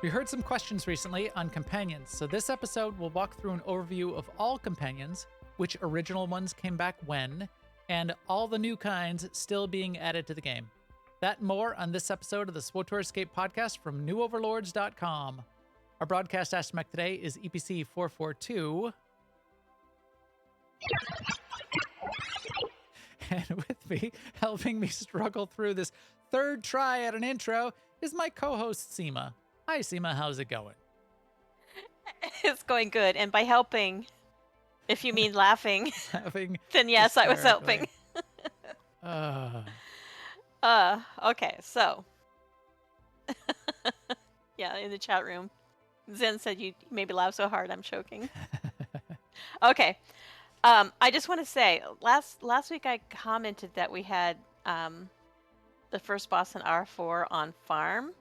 We heard some questions recently on companions, so this episode will walk through an overview of all companions, which original ones came back when, and all the new kinds still being added to the game. That and more on this episode of the SWTOR Escape podcast from newoverlords.com. Our broadcast astromech today is EPC 442. And with me, helping me struggle through this third try at an intro, is my co-host Seema. Hi Seema, how's it going? It's going good, and by helping, if you mean laughing, Laughing then yes, I was helping. Okay, so yeah, in the chat room, Zen said you maybe laugh so hard I'm choking. Okay, I just want to say last week I commented that we had the first boss in R4 on farm,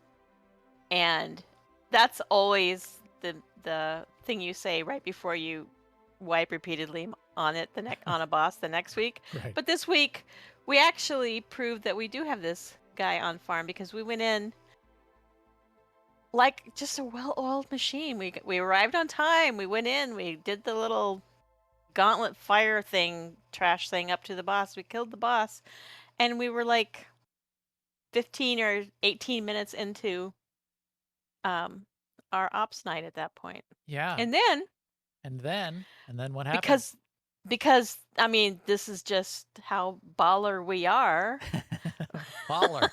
and that's always the thing you say right before you wipe repeatedly on it on a boss the next week. Right. But this week we actually proved that we do have this guy on farm because we went in like just a well-oiled machine. We arrived on time. We went in. We did the little gauntlet fire thing, trash thing up to the boss. We killed the boss, and we were like 15 or 18 minutes into our ops night at that point. Yeah. And then what happened? Because I mean, this is just how baller we are. Baller.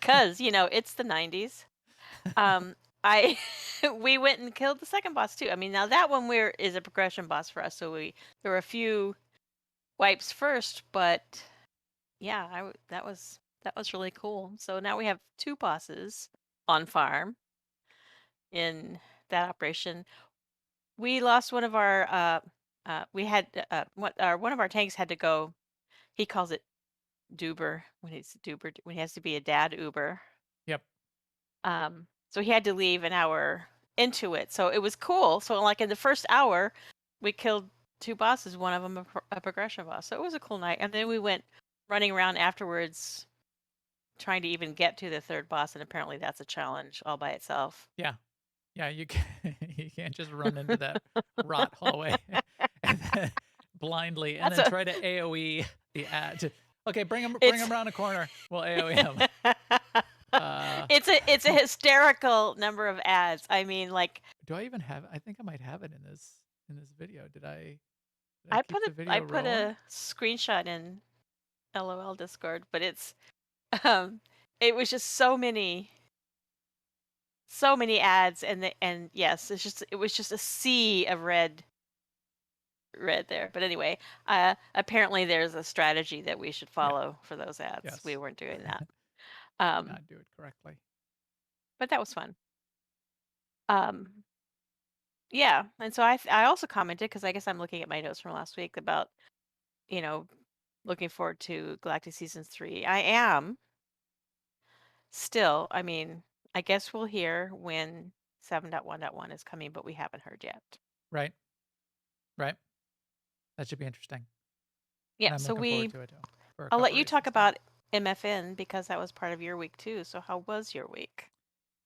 Cause it's the 90s. We went and killed the second boss too. I mean, now that one is a progression boss for us. So there were a few wipes first, but yeah, that was really cool. So now we have two bosses on farm in that operation. We lost one of our one of our tanks had to go. He calls it Duber when he has to be a dad Uber. Yep. So he had to leave an hour into it. So it was cool. So like in the first hour, we killed two bosses, one of them a progression boss. So it was a cool night. And then we went running around afterwards trying to even get to the third boss, and apparently that's a challenge all by itself. Yeah. Yeah, you can't just run into that rot hallway and then blindly and then try to AoE the ad. Okay, bring him around a corner. We'll AoE him. It's a hysterical number of ads. I mean, like, do I even have? I think I might have it in this video. Did I put a screenshot in LOL Discord, but it's it was just so many ads, and yes, it was just a sea of red there. But anyway, apparently there's a strategy that we should follow for those ads. Yes. We weren't doing that. Not do it correctly. But that was fun. Yeah, and so I also commented, because I guess I'm looking at my notes from last week about looking forward to Galactic Season 3. I am still. I mean, I guess we'll hear when 7.1.1 is coming, but we haven't heard yet. Right. That should be interesting. Yeah, so I'll let you talk about MFN, because that was part of your week too. So how was your week?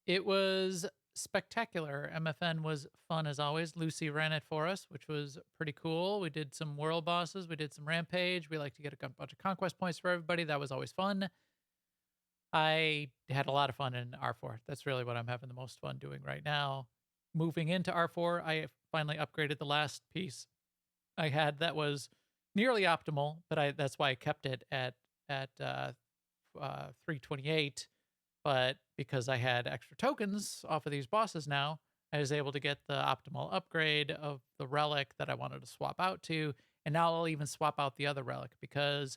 It was spectacular. MFN was fun as always. Lucy ran it for us, which was pretty cool. We did some world bosses. We did some rampage. We like to get a bunch of conquest points for everybody. That was always fun. I had a lot of fun in R4. That's really what I'm having the most fun doing right now. Moving into R4, I finally upgraded the last piece I had that was nearly optimal, but that's why I kept it at 328. But because I had extra tokens off of these bosses now, I was able to get the optimal upgrade of the relic that I wanted to swap out to. And now I'll even swap out the other relic, because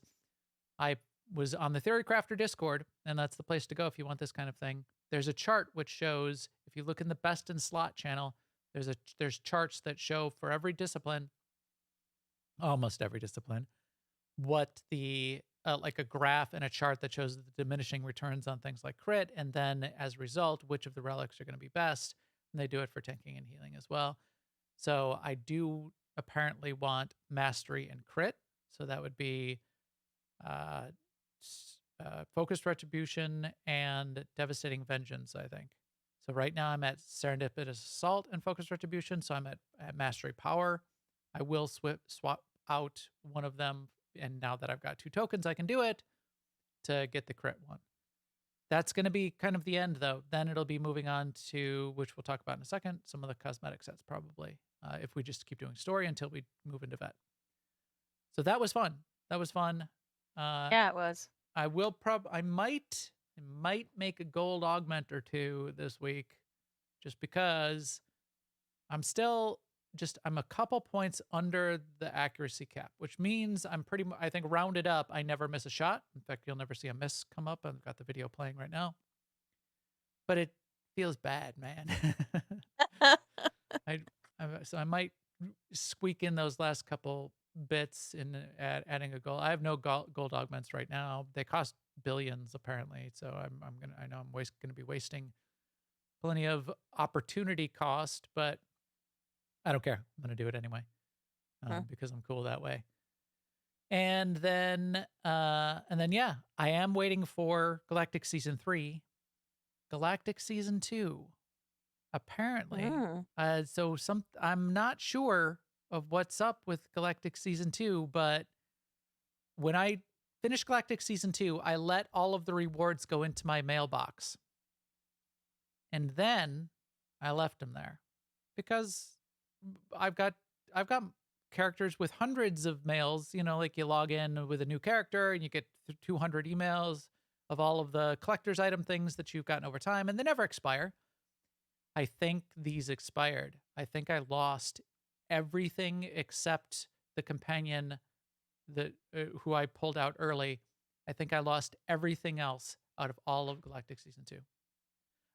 I was on the Theory Crafter Discord, and that's the place to go if you want this kind of thing. There's a chart which shows, if you look in the best in slot channel, there's charts that show for every discipline, almost every discipline, what the like a graph and a chart that shows the diminishing returns on things like crit, and then as a result, which of the relics are going to be best. And they do it for tanking and healing as well. So I do apparently want mastery and crit. So that would be Focused Retribution and Devastating Vengeance, I think. So right now I'm at Serendipitous Assault and Focused Retribution, so I'm at Mastery Power. I will swap out one of them, and now that I've got 2 tokens, I can do it to get the crit one. That's gonna be kind of the end, though. Then it'll be moving on to, which we'll talk about in a second, some of the cosmetic sets probably, if we just keep doing story until we move into vet. So that was fun. That was fun. Uh, Yeah, it was. I might make a gold augment or 2 this week just because I'm a couple points under the accuracy cap, which means I think rounded up, I never miss a shot. In fact, you'll never see a miss come up. I've got the video playing right now. But it feels bad, man. I so I might squeak in those last couple bits in adding a gold. I have no gold augments right now. They cost billions apparently, so I know I'm gonna be wasting plenty of opportunity cost, but I don't care. I'm gonna do it anyway Mm. because I'm cool that way. And then yeah, I am waiting for Galactic Season 3. Galactic Season 2. Apparently, Mm. I'm not sure of what's up with Galactic Season 2, but when I finished Galactic Season 2, I let all of the rewards go into my mailbox. And then I left them there because I've got I've got characters with hundreds of mails, like you log in with a new character and you get 200 emails of all of the collector's item things that you've gotten over time, and they never expire. I think these expired. I think I lost everything except the companion that who I pulled out early. I think I lost everything else out of all of Galactic Season 2. I'm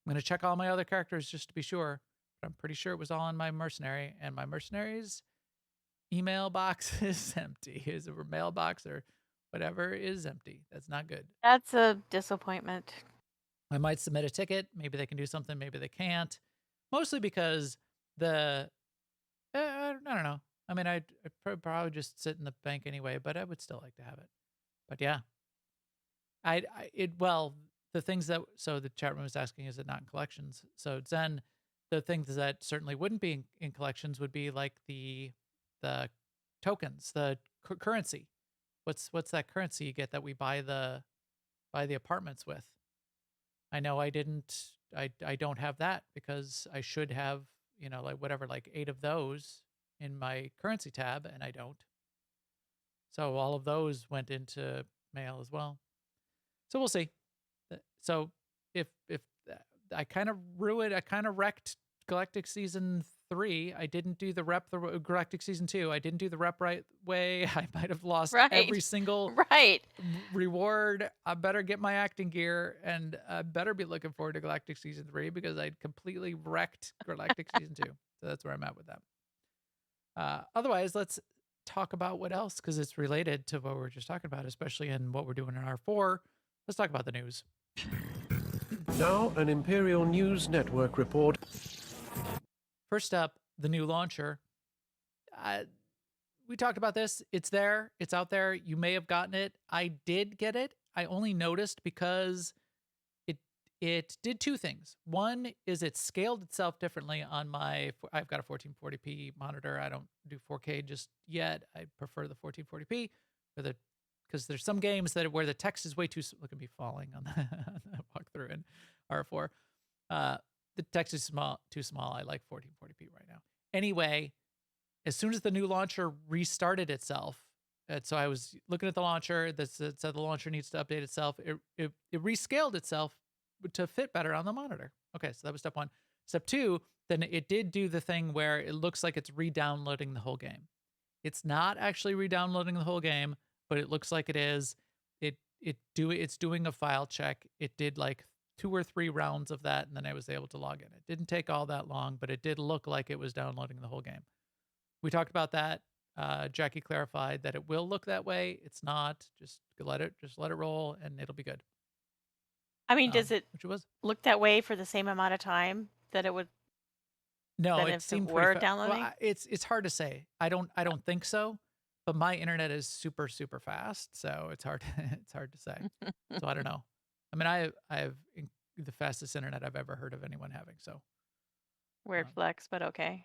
going to check all my other characters just to be sure, but I'm pretty sure it was all in my mercenary, and my mercenary's email box is empty. His mailbox or whatever is empty. That's not good. That's a disappointment. I might submit a ticket. Maybe they can do something. Maybe they can't. Mostly because the I don't know. I mean, I'd probably just sit in the bank anyway, but I would still like to have it. But yeah, well, the things that, so the chat room was asking, is it not in collections? So Zen, the things that certainly wouldn't be in collections would be like the tokens, the currency. What's that currency you get that we buy the apartments with? I know I don't have that because I should have, like whatever, like 8 of those in my currency tab, and I don't. So all of those went into mail as well. So we'll see. So if I kind of wrecked Galactic Season 3. I didn't do the rep the Galactic Season 2. I didn't do the rep right way. I might have lost Right. every single Right. reward. I better get my acting gear, and I better be looking forward to Galactic Season 3 because I completely wrecked Galactic Season 2. So that's where I'm at with that. Otherwise, let's talk about what else, because it's related to what we were just talking about, especially in what we're doing in R4. Let's talk about the news. Now, an Imperial News Network report. First up, the new launcher. We talked about this. It's there. It's out there. You may have gotten it. I did get it. I only noticed because it did 2 things. One is it scaled itself differently on I've got a 1440p monitor. I don't do 4K just yet. I prefer the 1440p because there's some games where the text is way too, look at me falling on the, on the walkthrough in R4. The text is too small. I like 1440p right now. Anyway, as soon as the new launcher restarted itself, so I was looking at the launcher that said the launcher needs to update itself. It rescaled itself to fit better on the monitor. Okay, so that was step 1. Step 2, then it did do the thing where it looks like it's re-downloading the whole game. It's not actually re-downloading the whole game, but it looks like it is. It's doing a file check. It did like 2 or 3 rounds of that, and then I was able to log in. It didn't take all that long, but it did look like it was downloading the whole game. We talked about that. Jackie clarified that it will look that way. It's not. Just let it roll, and it'll be good. I mean, does it Which it was. look that way for the same amount of time that it would No, than it if it seemed were pretty well, downloading? it's hard to say. I don't think so, but my internet is super, super fast, so it's hard it's hard to say. So I don't know. I mean, I have the fastest internet I've ever heard of anyone having, so Weird um, flex, but okay.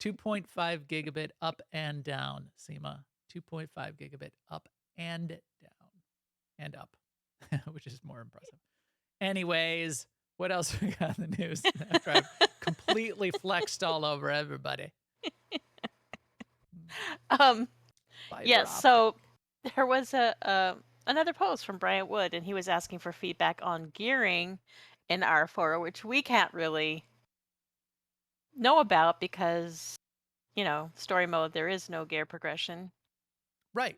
2.5 gigabit up and down, Seema. 2.5 gigabit up and down and up, which is more impressive. Anyways, what else we got in the news after I've completely flexed all over everybody? Um, Fiber yes. optic. So there was a another post from Bryant Wood, and he was asking for feedback on gearing in R4, which we can't really know about because story mode there is no gear progression. Right.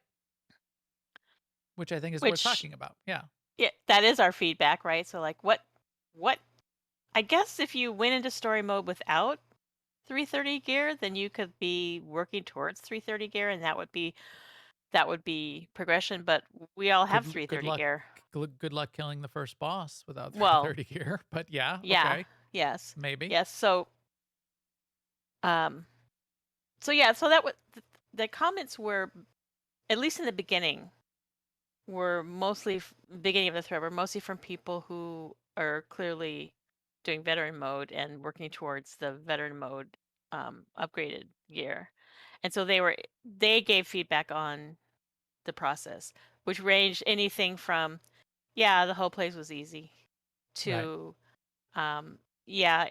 Which I think is worth Which talking about. Yeah. yeah, that is our feedback, right? So like, what? I guess if you went into story mode without 330 gear, then you could be working towards 330 gear, and that would be progression. But we all have Good 330 luck. gear. Good luck killing the first boss without Well, 330 gear. But yeah, yeah, okay, yes, maybe. yes. Um, so yeah, so that was the comments were, at least in the beginning, were mostly beginning of the thread were mostly from people who are clearly doing veteran mode and working towards the veteran mode upgraded gear, and so they gave feedback on the process, which ranged anything from yeah the whole place was easy Right. to yeah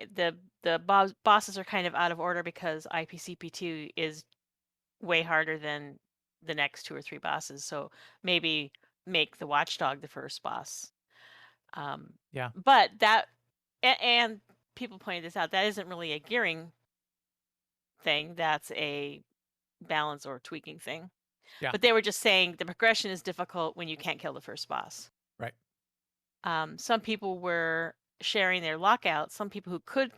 the bosses are kind of out of order because IPCP2 is way harder than the next two or three bosses. So maybe make the watchdog the first boss. Um, Yeah. but and people pointed this out, that isn't really a gearing thing. That's a balance or tweaking thing. Yeah. But they were just saying the progression is difficult when you can't kill the first boss. Right. Some people were sharing their lockouts. Some people who could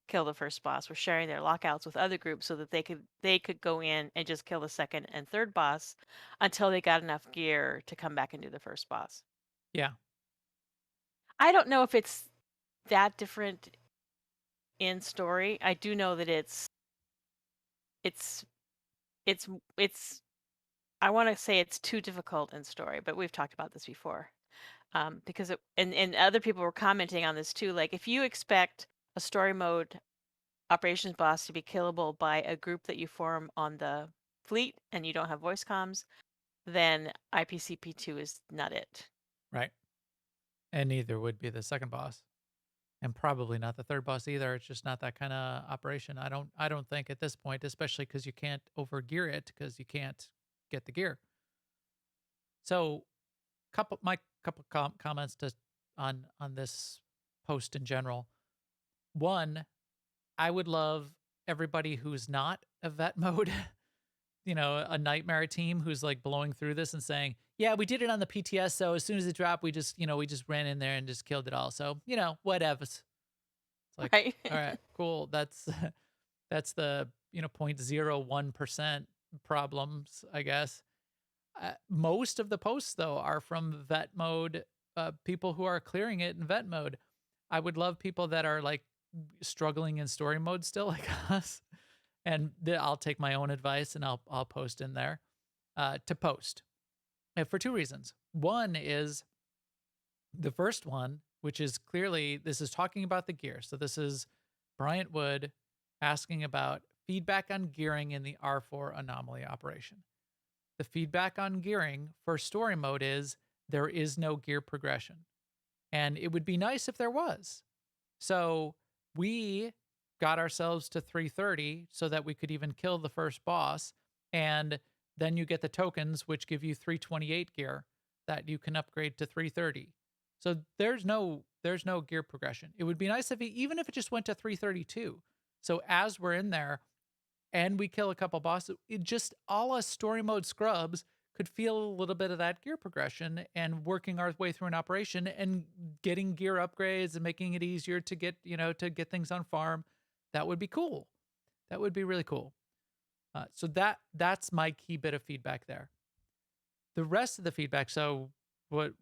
kill the first boss were sharing their lockouts with other groups so that they could go in and just kill the second and third boss until they got enough gear to come back and do the first boss. Yeah. I don't know if it's that different in story. I do know that it's it's it's I want to say it's too difficult in story, but we've talked about this before. Because and other people were commenting on this too. Like if you expect a story mode operations boss to be killable by a group that you form on the fleet and you don't have voice comms, then IPCP2 is not it. Right. And neither would be the second boss. And probably not the third boss either. It's just not that kind of operation. I don't think at this point, especially because you can't overgear it because you can't get the gear. So couple comments to on this post in general. One, I would love everybody who's not a vet mode, a nightmare team who's like blowing through this and saying, "Yeah, we did it on the PTS, so as soon as it dropped, we just ran in there and just killed it all." So, whatever. It's like, Right. all right, cool. That's that's the, 0.01% problems, I guess. Most of the posts though are from vet mode, people who are clearing it in vet mode. I would love people that are like struggling in story mode still, like us, and I'll take my own advice and I'll post in there to post for two reasons. One is the first one, which is clearly this is talking about the gear. So this is Bryant Wood asking about feedback on gearing in the R4 anomaly operation. The feedback on gearing for story mode is there is no gear progression. And it would be nice if there was. So we got ourselves to 330 so that we could even kill the first boss. And then you get the tokens, which give you 328 gear that you can upgrade to 330. So there's no gear progression. It would be nice even if it just went to 332. So as we're in there, and we kill a couple bosses, it just all us story mode scrubs could feel a little bit of that gear progression and working our way through an operation and getting gear upgrades and making it easier to get things on farm. That would be cool. That would be really cool. So that's my key bit of feedback there. The rest of the feedback. So what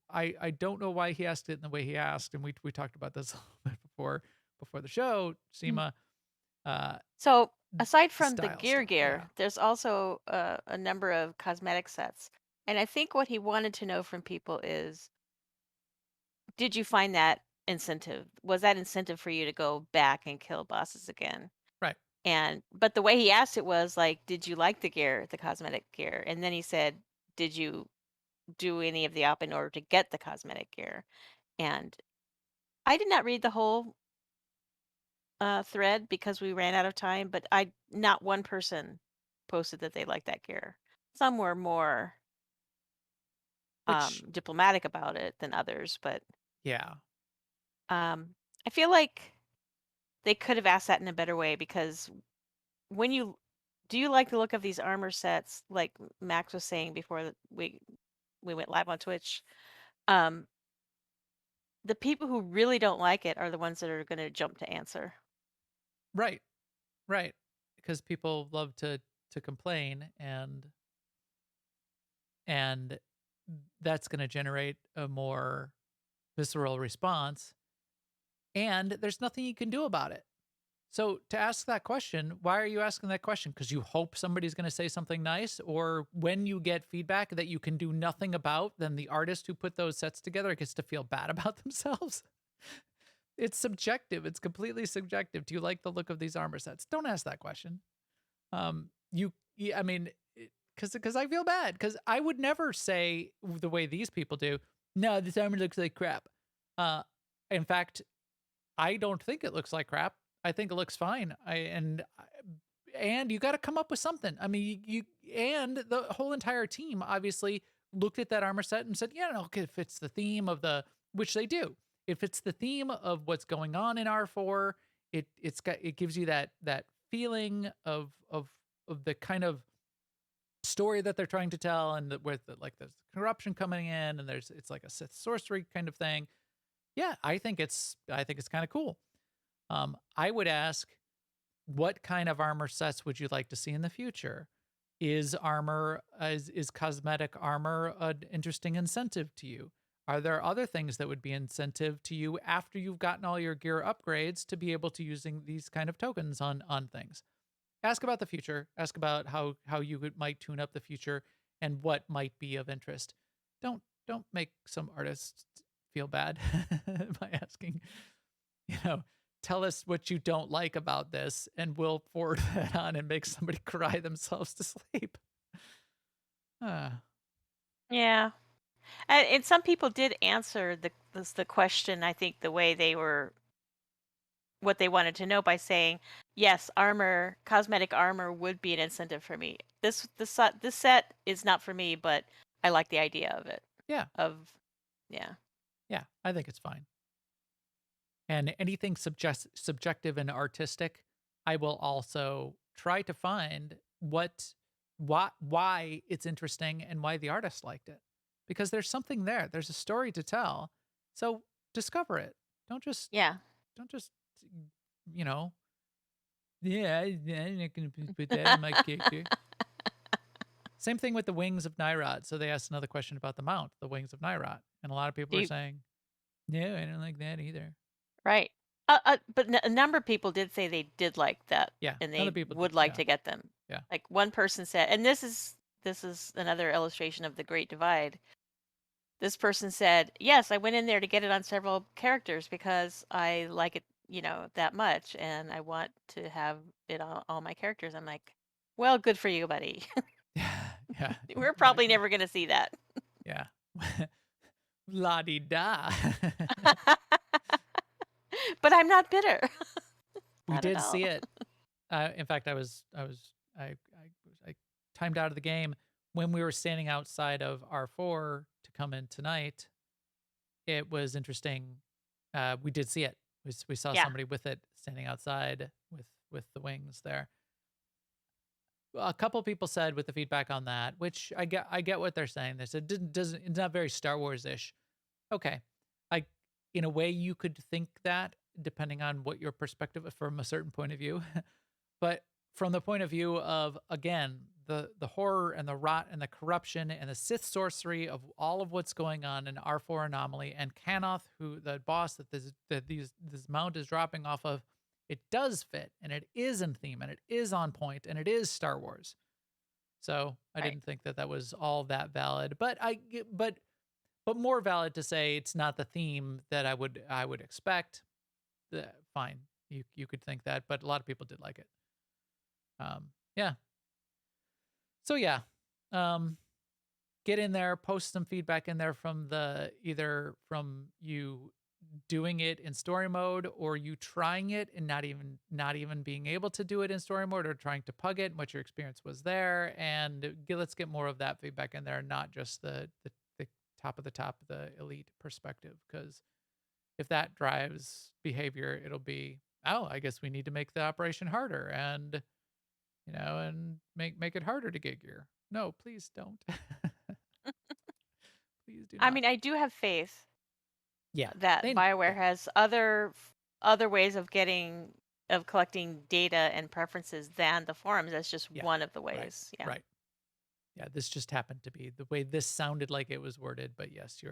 I don't know why he asked it in the way he asked, and we talked about this a little bit before the show, Mm. Seema. Uh, So Aside from the style stuff. Yeah. gear, there's also a number of cosmetic sets. And I think what he wanted to know from people is, did you find that incentive? Was that incentive for you to go back and kill bosses again? Right. And but the way he asked it was like, did you like the gear, the cosmetic gear? And then he said, did you do any of the op in order to get the cosmetic gear? And I did not read the whole thread because we ran out of time, but I not one person posted that they liked that gear. Some were more Which, diplomatic about it than others, but yeah. I feel like they could have asked that in a better way because when you do you like the look of these armor sets, like Max was saying before we went live on Twitch? Um, the people who really don't like it are the ones that are going to jump to answer. Right. Right. Because people love to complain, and that's going to generate a more visceral response, and there's nothing you can do about it. So to ask that question, why are you asking that question? Because you hope somebody's going to say something nice, or when you get feedback that you can do nothing about, then the artist who put those sets together gets to feel bad about themselves. It's subjective. It's completely subjective. Do you like the look of these armor sets? Don't ask that question. I mean, because I feel bad, because I would never say the way these people do, no, this armor looks like crap. Uh, in fact, I don't think it looks like crap. I think it looks fine. And you got to come up with something. I mean, and the whole entire team obviously looked at that armor set and said, yeah, no, okay, if it's the theme of which they do, if it's the theme of what's going on in R4, it gives you that feeling of the kind of story that they're trying to tell, and like there's corruption coming in, and it's like a Sith sorcery kind of thing. Yeah, I think it's kind of cool. I would ask, what kind of armor sets would you like to see in the future? Is cosmetic armor an interesting incentive to you? Are there other things that would be incentive to you after you've gotten all your gear upgrades to be able to using these kind of tokens on things? Ask about the future. Ask about how you might tune up the future and what might be of interest. Don't make some artists feel bad by asking, you know, tell us what you don't like about this, and we'll forward that on and make somebody cry themselves to sleep. Ah, Yeah. And some people did answer the question, I think, the way they were, what they wanted to know by saying, yes, cosmetic armor would be an incentive for me. This set is not for me, but I like the idea of it. yeah, Yeah. yeah. I think it's fine. And anything subjective and artistic, I will also try to find why it's interesting and why the artist liked it, because there's something there. There's a story to tell. So discover it. Don't just Yeah. don't just you know. Yeah, I'm not gonna put that in my character. Same thing with the wings of Nyrod. So they asked another question about the mount, the wings of Nyrod, and a lot of people Do are you, saying, "No, I don't like that either." right. But a number of people did say they did like that Yeah, and other they people did. would like Yeah, to get them. yeah, Like one person said, and this is another illustration of the Great Divide. This person said, "Yes, I went in there to get it on several characters because I like it, that much, and I want to have it on all my characters." I'm like, "Well, good for you, buddy. yeah, yeah. We're probably Exactly. never going to see that." Yeah. La di da. But I'm not bitter. We Not at did all. see it. In fact, I timed out of the game when we were standing outside of R4 to come in tonight. It was interesting. We did see it. We saw Yeah. somebody with it standing outside with the wings there. A couple people said with the feedback on that, which I get what they're saying. They said doesn't it's not very Star Wars ish. Okay, I in a way you could think that depending on what your perspective from a certain point of view, but from the point of view of, again, the horror and the rot and the corruption and the Sith sorcery of all of what's going on in R4 Anomaly, and Kanoth, who the boss that this mount is dropping off of, it does fit and it is in theme and it is on point and it is Star Wars. So I Right. didn't think that that was all that valid, but more valid to say it's not the theme that I would expect. Fine, you could think that, but a lot of people did like it. Yeah. So yeah, um, get in there, post some feedback in there from either from you doing it in story mode or you trying it and not even being able to do it in story mode or trying to pug it and what your experience was there, and let's get more of that feedback in there, not just the top of the elite perspective, because if that drives behavior, it'll be, oh, I guess we need to make the operation harder and and make it harder to get gear. No, please don't. Please do I not. mean, I do have faith Yeah. that They BioWare yeah. has other ways of collecting data and preferences than the forums. That's just Yeah. one of the Right. ways. Yeah. Right. Yeah, this just happened to be the way this sounded like it was worded, but yes,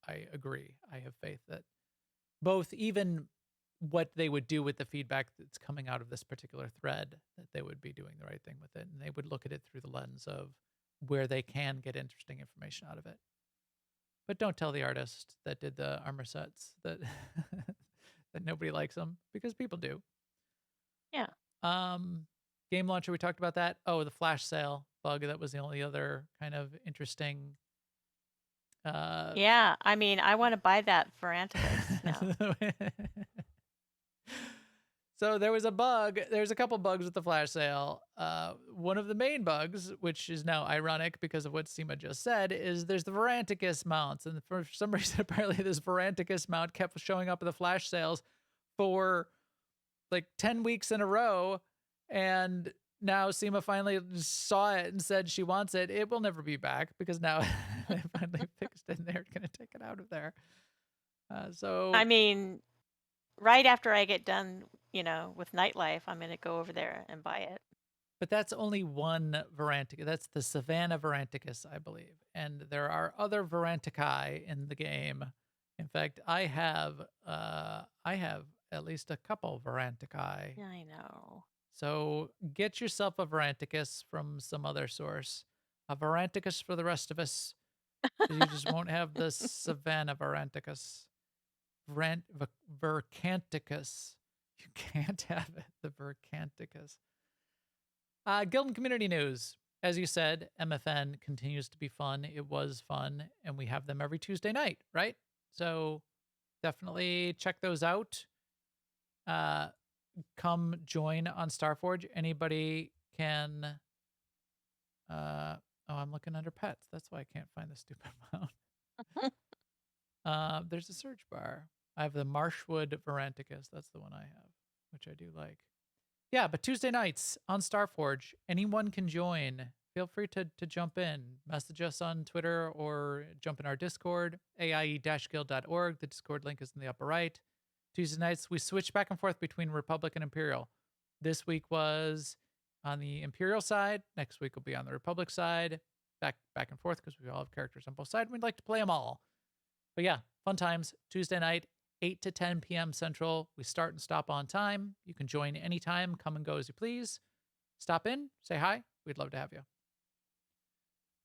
I agree. I have faith that both even what they would do with the feedback that's coming out of this particular thread, that they would be doing the right thing with it and they would look at it through the lens of where they can get interesting information out of it. But don't tell the artist that did the armor sets that that nobody likes them, because people do. Yeah. Um, Game launcher, we talked about that. Oh, the flash sale bug, that was the only other kind of interesting. Uh, Yeah. I mean, I want to buy that for Antics now. So there was a bug. There's a couple bugs with the flash sale. One of the main bugs, which is now ironic because of what Seema just said, is there's the Veranticus mounts, and for some reason, apparently, this Veranticus mount kept showing up at the flash sales for like 10 weeks in a row, and now Seema finally saw it and said she wants it. It will never be back because now they finally fixed it and they're going to take it out of there. I So mean, right after I get done, with nightlife, I'm going to go over there and buy it. But that's only one Varanticus. That's the Savannah Varanticus, I believe. And there are other Varantici in the game. In fact, I have at least a couple Varantici. Yeah, I know. So get yourself a Varanticus from some other source. A Varanticus for the rest of us. You just won't have the Savannah Varanticus. Vercanticus. You can't have it, the Vercanticus. Guild and community news. As you said, MFN continues to be fun. It was fun, and we have them every Tuesday night, right? So definitely check those out. Come join on Starforge. Anybody can. Oh, I'm looking under pets. That's why I can't find the stupid amount. There's a search bar. I have the Marshwood Varanticus. That's the one I have, which I do like. Yeah, but Tuesday nights on Starforge, anyone can join. Feel free to jump in. Message us on Twitter or jump in our Discord, aie-guild.org. The Discord link is in the upper right. Tuesday nights, we switch back and forth between Republic and Imperial. This week was on the Imperial side. Next week will be on the Republic side. Back and forth because we all have characters on both sides. We'd like to play them all. But yeah, fun times. Tuesday night, 8 to 10 p.m. Central. We start and stop on time. You can join anytime. Come and go as you please. Stop in, say hi. We'd love to have you.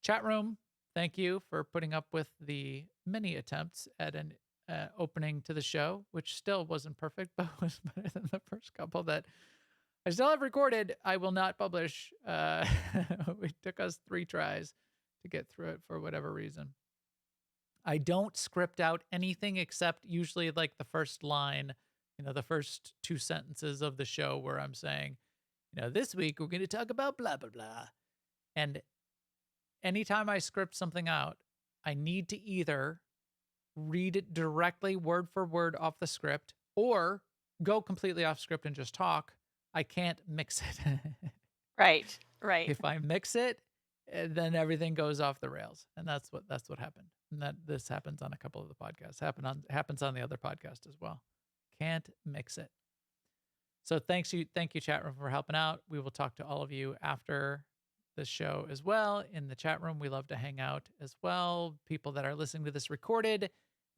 Chat room, thank you for putting up with the many attempts at an opening to the show, which still wasn't perfect, but was better than the first couple that I still have recorded. I will not publish. It took us 3 tries to get through it for whatever reason. I don't script out anything except usually like the first line, the first 2 sentences of the show where I'm saying, this week we're going to talk about blah, blah, blah. And anytime I script something out, I need to either read it directly word for word off the script or go completely off script and just talk. I can't mix it. Right. If I mix it, then everything goes off the rails. And that's what happened. And that this happens on a couple of the podcasts. Happens on the other podcast as well. Can't mix it. So thank you, chat room, for helping out. We will talk to all of you after the show as well in the chat room. We love to hang out as well. People that are listening to this recorded,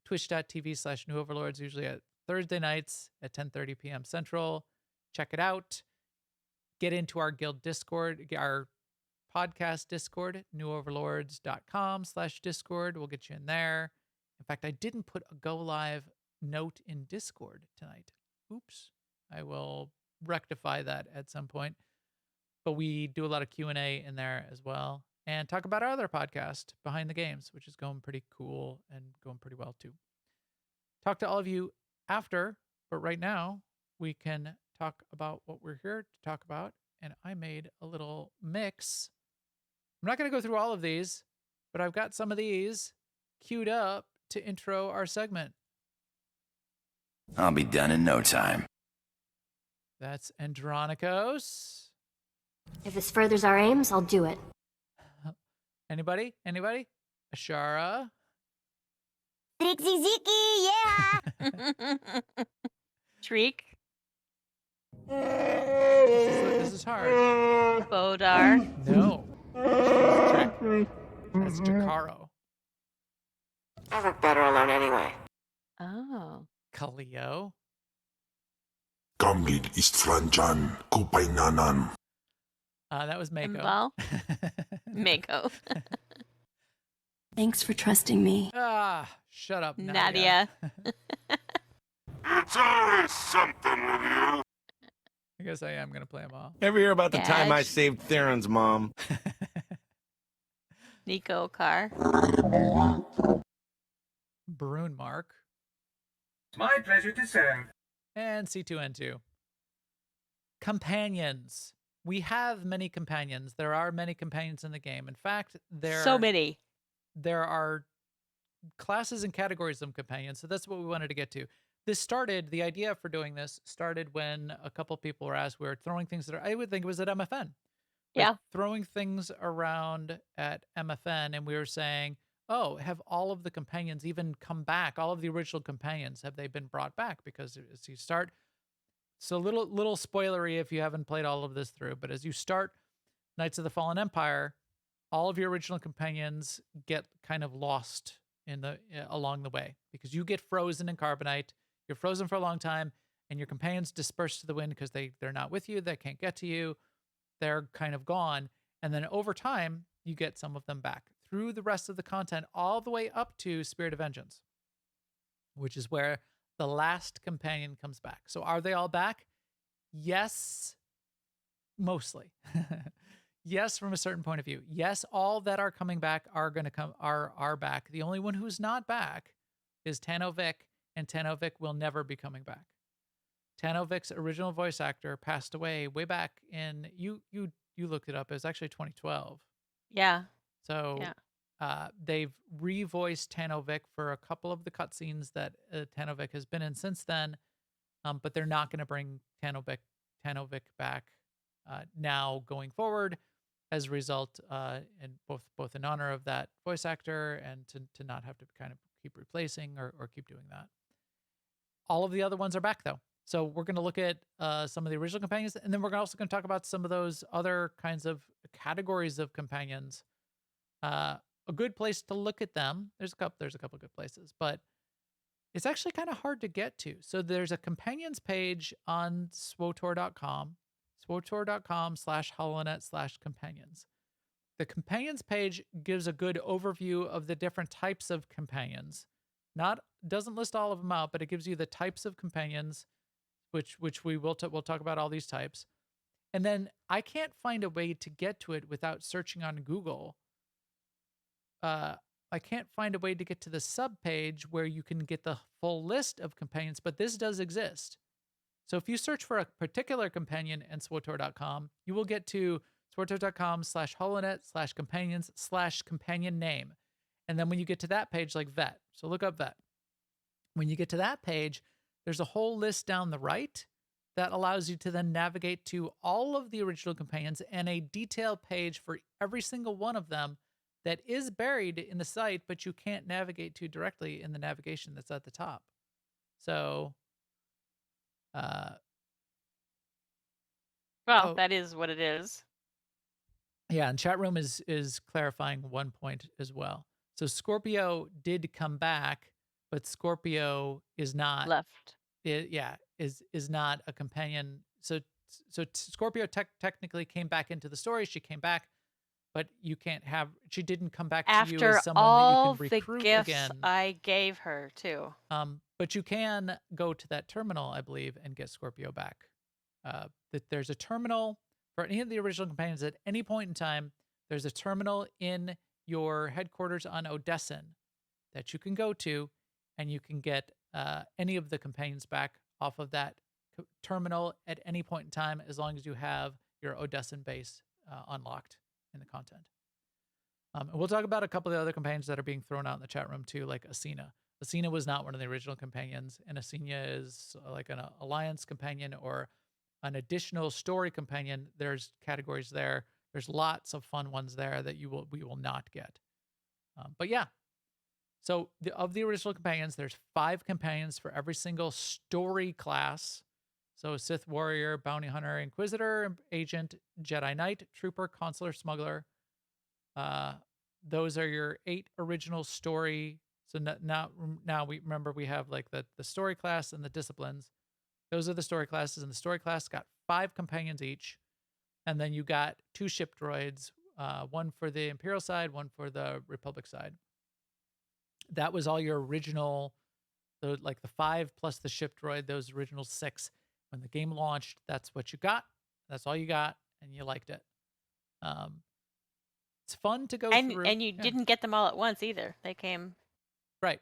twitch.tv/New Overlords, usually at Thursday nights at 10:30 p.m. Central. Check it out. Get into our guild Discord, our podcast Discord, newoverlords.com/Discord. We'll get you in there. In fact, I didn't put a go live note in Discord tonight. Oops. I will rectify that at some point. But we do a lot of Q&A in there as well and talk about our other podcast, Behind the Games, which is going pretty cool and going pretty well too. Talk to all of you after, but right now we can talk about what we're here to talk about. And I made a little mix. I'm not going to go through all of these, but I've got some of these queued up to intro our segment. I'll be done in no time. That's Andronikos. If this furthers our aims, I'll do it. Anybody? Ashara? Ziki, yeah! Shriek. This is hard. Bodar. No. That's Jakaro. I look better alone anyway. Oh. Kaleo. Kamgid Istranjan Kupainanan. That was Mako. Kimball. Mako. Thanks for trusting me. Shut up, Nadia. It's always something with you. I guess I am going to play them all. Ever hear about the time I Gadge. saved Theron's mom? Nico Carr. Brunmark. My pleasure to serve. And C2N2. Companions. We have many companions. There are many companions in the game. In fact, So many. there are classes and categories of companions. So that's what we wanted to get to. The idea for doing this started when a couple people were asked, we were throwing things that I would think it was at MFN. Yeah. Throwing things around at MFN, and we were saying, oh, have all of the companions even come back? All of the original companions, have they been brought back? Because as you start, so little spoilery if you haven't played all of this through, but as you start Knights of the Fallen Empire, all of your original companions get kind of lost along the way because you get frozen in Carbonite. You're frozen for a long time, and your companions disperse to the wind because they're not with you. They can't get to you. They're kind of gone. And then over time, you get some of them back through the rest of the content, all the way up to Spirit of Vengeance, which is where the last companion comes back. So are they all back? Yes, mostly. Yes, from a certain point of view. Yes, all that are coming back are going to come are back. The only one who's not back is Tanovic, and Tanovic will never be coming back. Tanovic's original voice actor passed away way back in you looked it up. It was actually 2012. Yeah. So Yeah. they've revoiced Tanovic for a couple of the cutscenes that Tanovic has been in since then, but they're not going to bring Tanovic back now going forward as a result, and both in honor of that voice actor and to not have to kind of keep replacing or keep doing that. All of the other ones are back though. So we're going to look at some of the original companions, and then we're also going to talk about some of those other kinds of categories of companions. A good place to look at them. There's a couple good places, but it's actually kind of hard to get to. So there's a companions page on SWTOR.com, SWTOR.com/HoloNet/companions. The companions page gives a good overview of the different types of companions. Doesn't list all of them out, but it gives you the types of companions, which we'll talk about all these types. And then I can't find a way to get to it without searching on Google. I can't find a way to get to the subpage where you can get the full list of companions, but this does exist. So if you search for a particular companion in SWTOR.com, you will get to SWTOR.com/holonet/companions/companion name. And then when you get to that page, like vet, so look up vet. When you get to that page, there's a whole list down the right that allows you to then navigate to all of the original companions and a detailed page for every single one of them that is buried in the site, but you can't navigate to directly in the navigation that's at the top. So, Well, that is what it is. Yeah, and chat room is clarifying one point as well. So Scorpio did come back, but Scorpio is not Left. is not a companion. So Scorpio technically came back into the story. She came back, but you can't have. She didn't come back to you as After someone that you all can the recruit gifts again. I gave her, too. But you can go to that terminal, I believe, and get Scorpio back. That there's a terminal for any of the original companions at any point in time. There's a terminal in your headquarters on Odessen that you can go to, and you can get any of the companions back off of that terminal at any point in time, as long as you have your Odessen base unlocked in the content. And we'll talk about a couple of the other companions that are being thrown out in the chat room too, like Asina. Asina was not one of the original companions, and Asina is like an alliance companion or an additional story companion. There's categories there. There's lots of fun ones there that we will not get. But yeah, so of the original companions, there's 5 companions for every single story class. So Sith Warrior, Bounty Hunter, Inquisitor, Agent, Jedi Knight, Trooper, Consular, Smuggler. Those are your 8 original story. So now we remember we have like the story class and the disciplines. Those are the story classes, and the story class got 5 companions each. And then you got 2 ship droids, one for the Imperial side, one for the Republic side. That was all your original, like the 5 plus the ship droid, those original 6. When the game launched, that's what you got. That's all you got, and you liked it. It's fun to go through. And you didn't get them all at once either. They came. Right.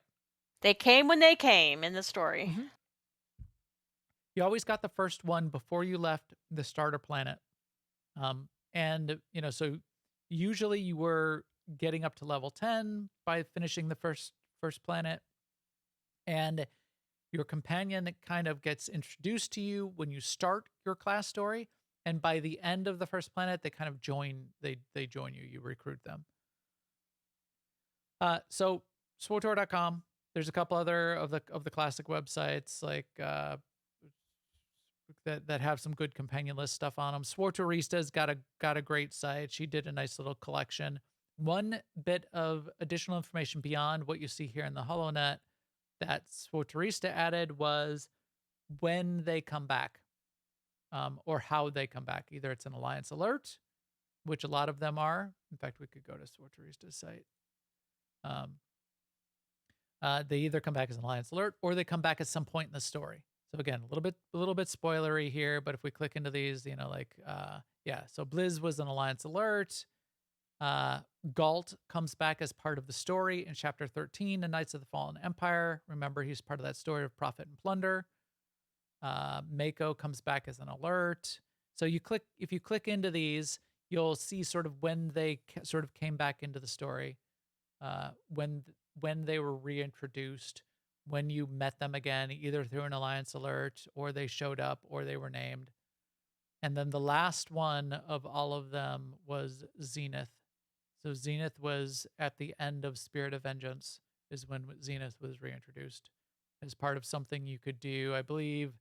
They came when they came in the story. Mm-hmm. You always got the first one before you left the starter planet. And, so usually you were getting up to level 10 by finishing the first planet. And your companion kind of gets introduced to you when you start your class story. And by the end of the first planet, they kind of join, they join you, you recruit them. So SWTOR.com, there's a couple other of the classic websites like that have some good companion list stuff on them. SWTORista's got a great site. She did a nice little collection. One bit of additional information beyond what you see here in the HoloNet that SWTORista added was when they come back, or how they come back. Either it's an Alliance alert, which a lot of them are. In fact, we could go to SWTORista's site. They either come back as an Alliance alert or they come back at some point in the story. So again, a little bit spoilery here, but if we click into these, so Blizz was an Alliance alert. Galt comes back as part of the story in Chapter 13, The Knights of the Fallen Empire. Remember, he's part of that story of Profit and Plunder. Mako comes back as an alert. So if you click into these, you'll see sort of when they sort of came back into the story, when they were reintroduced, when you met them again, either through an Alliance alert or they showed up or they were named. And then the last one of all of them was Zenith. So Zenith was at the end of Spirit of Vengeance is when Zenith was reintroduced as part of something you could do, I believe,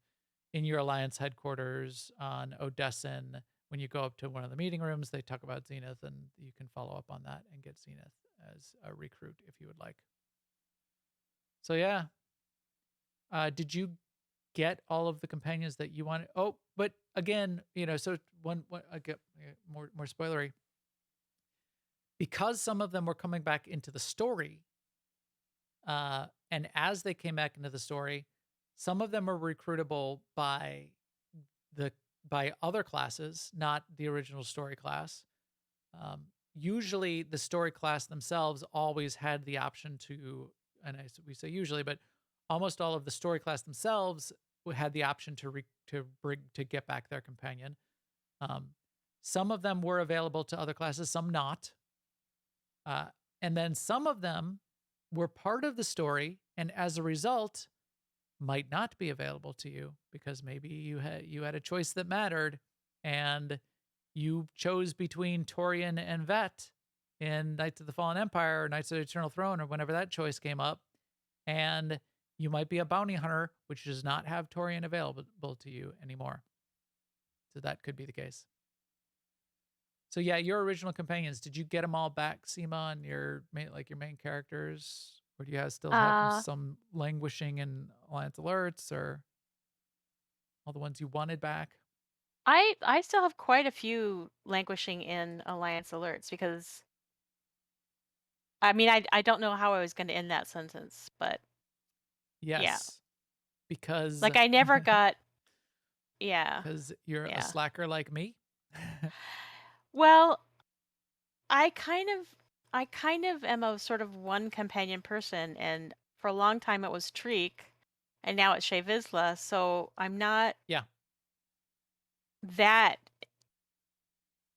in your Alliance headquarters on Odessen. When you go up to one of the meeting rooms, they talk about Zenith, and you can follow up on that and get Zenith as a recruit if you would like. So yeah. Did you get all of the companions that you wanted? Oh, but again, so one I get more spoilery. Because some of them were coming back into the story, and as they came back into the story, some of them are recruitable by other classes, not the original story class. Usually, the story class themselves always had the option to, and we say usually, but almost all of the story class themselves had the option to get back their companion. Some of them were available to other classes, some not. And then some of them were part of the story, and as a result, might not be available to you because maybe you had a choice that mattered, and you chose between Torian and Vet in Knights of the Fallen Empire or Knights of the Eternal Throne, or whenever that choice came up, and you might be a bounty hunter, which does not have Torian available to you anymore. So that could be the case. So yeah, your original companions, did you get them all back, Seema, and your main characters? Or do you still have some languishing in Alliance alerts, or? All the ones you wanted back? I still have quite a few languishing in Alliance alerts because I mean I don't know how I was going to end that sentence, but yeah. Yes, because Like I never got yeah. because you're a Yeah. slacker like me. Well, I kind of I kind of am a sort of one companion person, and for a long time it was Treek and now it's Shay Vizsla, so I'm not Yeah. that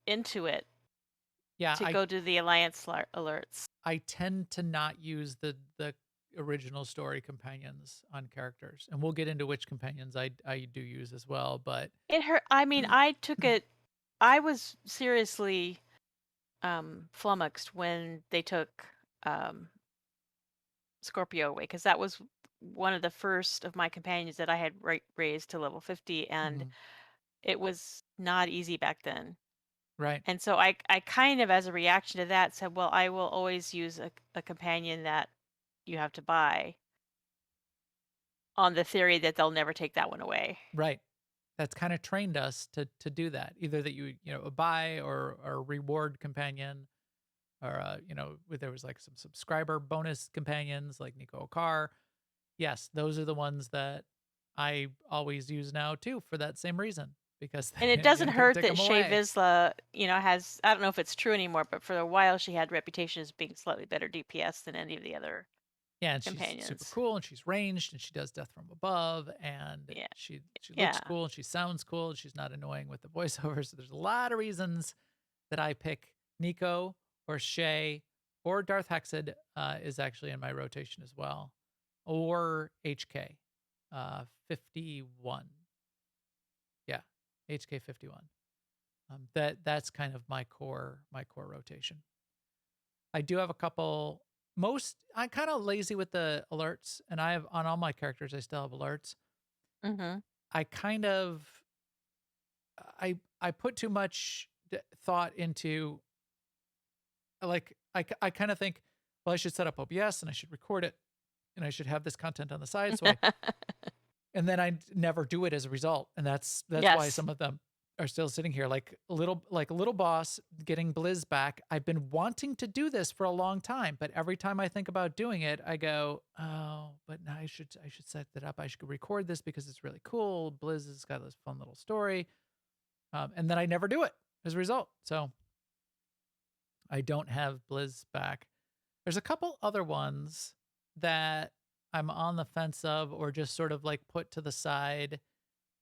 into it Yeah, to go do the Alliance alerts. I tend to not use the original story companions on characters, and we'll get into which companions I do use as well, but It hurt. I mean, I took it. I was seriously flummoxed when they took um, Scorpio away because that was one of the first of my companions that I had raised to level 50, and Mhm. it was not easy back then. Right. And so I kind of, as a reaction to that, said, well, I will always use a companion that you have to buy on the theory that they'll never take that one away. Right. That's kinda trained us to do that. Either that you know, a buy or a reward companion or, there was, like, some subscriber bonus companions like Nico Okar. Yes, those are the ones that I always use now too for that same reason because And it you doesn't never hurt take that them Shay away. Vizsla, has, I don't know if it's true anymore, but for a while she had reputation as being slightly better DPS than any of the other Yeah, and she's super companions. cool, and she's ranged, and she does death from above, and Yeah. she looks Yeah. cool, and she sounds cool, and she's not annoying with the voiceover. So there's a lot of reasons that I pick Nico or Shay or Darth Hexed is actually in my rotation as well, or HK 51. Yeah, HK 51. That's kind of my core rotation. I do have a couple. I'm kind of lazy with the alerts, and I have on all my characters. I still have alerts. Mhm. I kind of I put too much thought into like I kind of think, well, I should set up OBS and I should record it and I should have this content on the side. And then I never do it as a result, and that's why Yes. some of them are still sitting here like a little boss getting Blizz back. I've been wanting to do this for a long time, but every time I think about doing it, I go, "Oh, but now I should set that up. I should record this because it's really cool. Blizz has got this fun little story." And then I never do it as a result. So I don't have Blizz back. There's a couple other ones that I'm on the fence of or just sort of like put to the side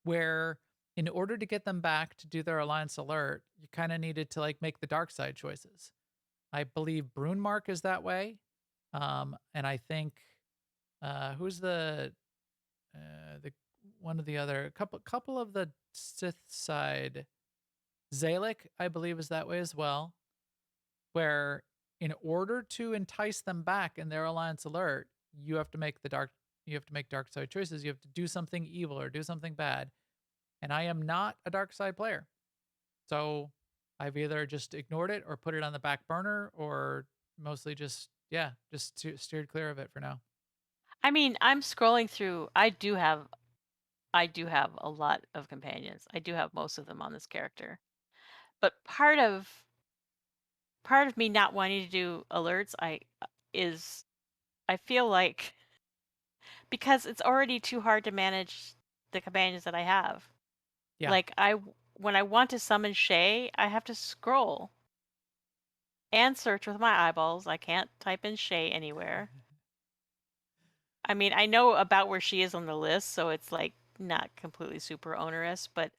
where in order to get them back to do their alliance alert, you kind of needed to like make the dark side choices. I believe Brunemark is that way. And I think who's the one of the other couple of the Sith side, Zalek, I believe is that way as well, where in order to entice them back in their alliance alert, you have to make dark side choices. You have to do something evil or do something bad. And I am not a dark side player. So I've either just ignored it or put it on the back burner or mostly just, yeah, just steered clear of it for now. I mean, I'm scrolling through. I do have a lot of companions. I do have most of them on this character. But part of me not wanting to do alerts is I feel like because it's already too hard to manage the companions that I have. Yeah. Like when I want to summon Shay, I have to scroll and search with my eyeballs. I can't type in Shay anywhere. I mean, I know about where she is on the list, so it's like not completely super onerous, but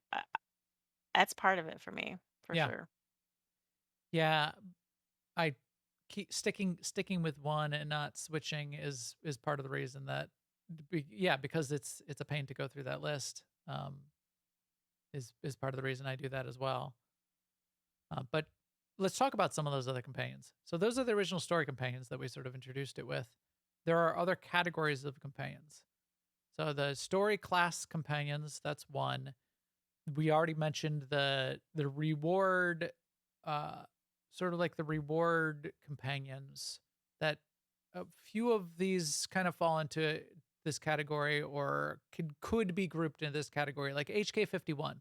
that's part of it for me, for Yeah. sure. Yeah. I keep sticking with one and not switching is part of the reason that yeah, because it's a pain to go through that list. Is part of the reason I do that as well. But let's talk about some of those other companions. So those are the original story companions that we sort of introduced it with. There are other categories of companions. So the story class companions, that's one. We already mentioned the reward, uh, sort of like the reward companions. That a few of these kind of fall into this category or could be grouped into this category, like HK51.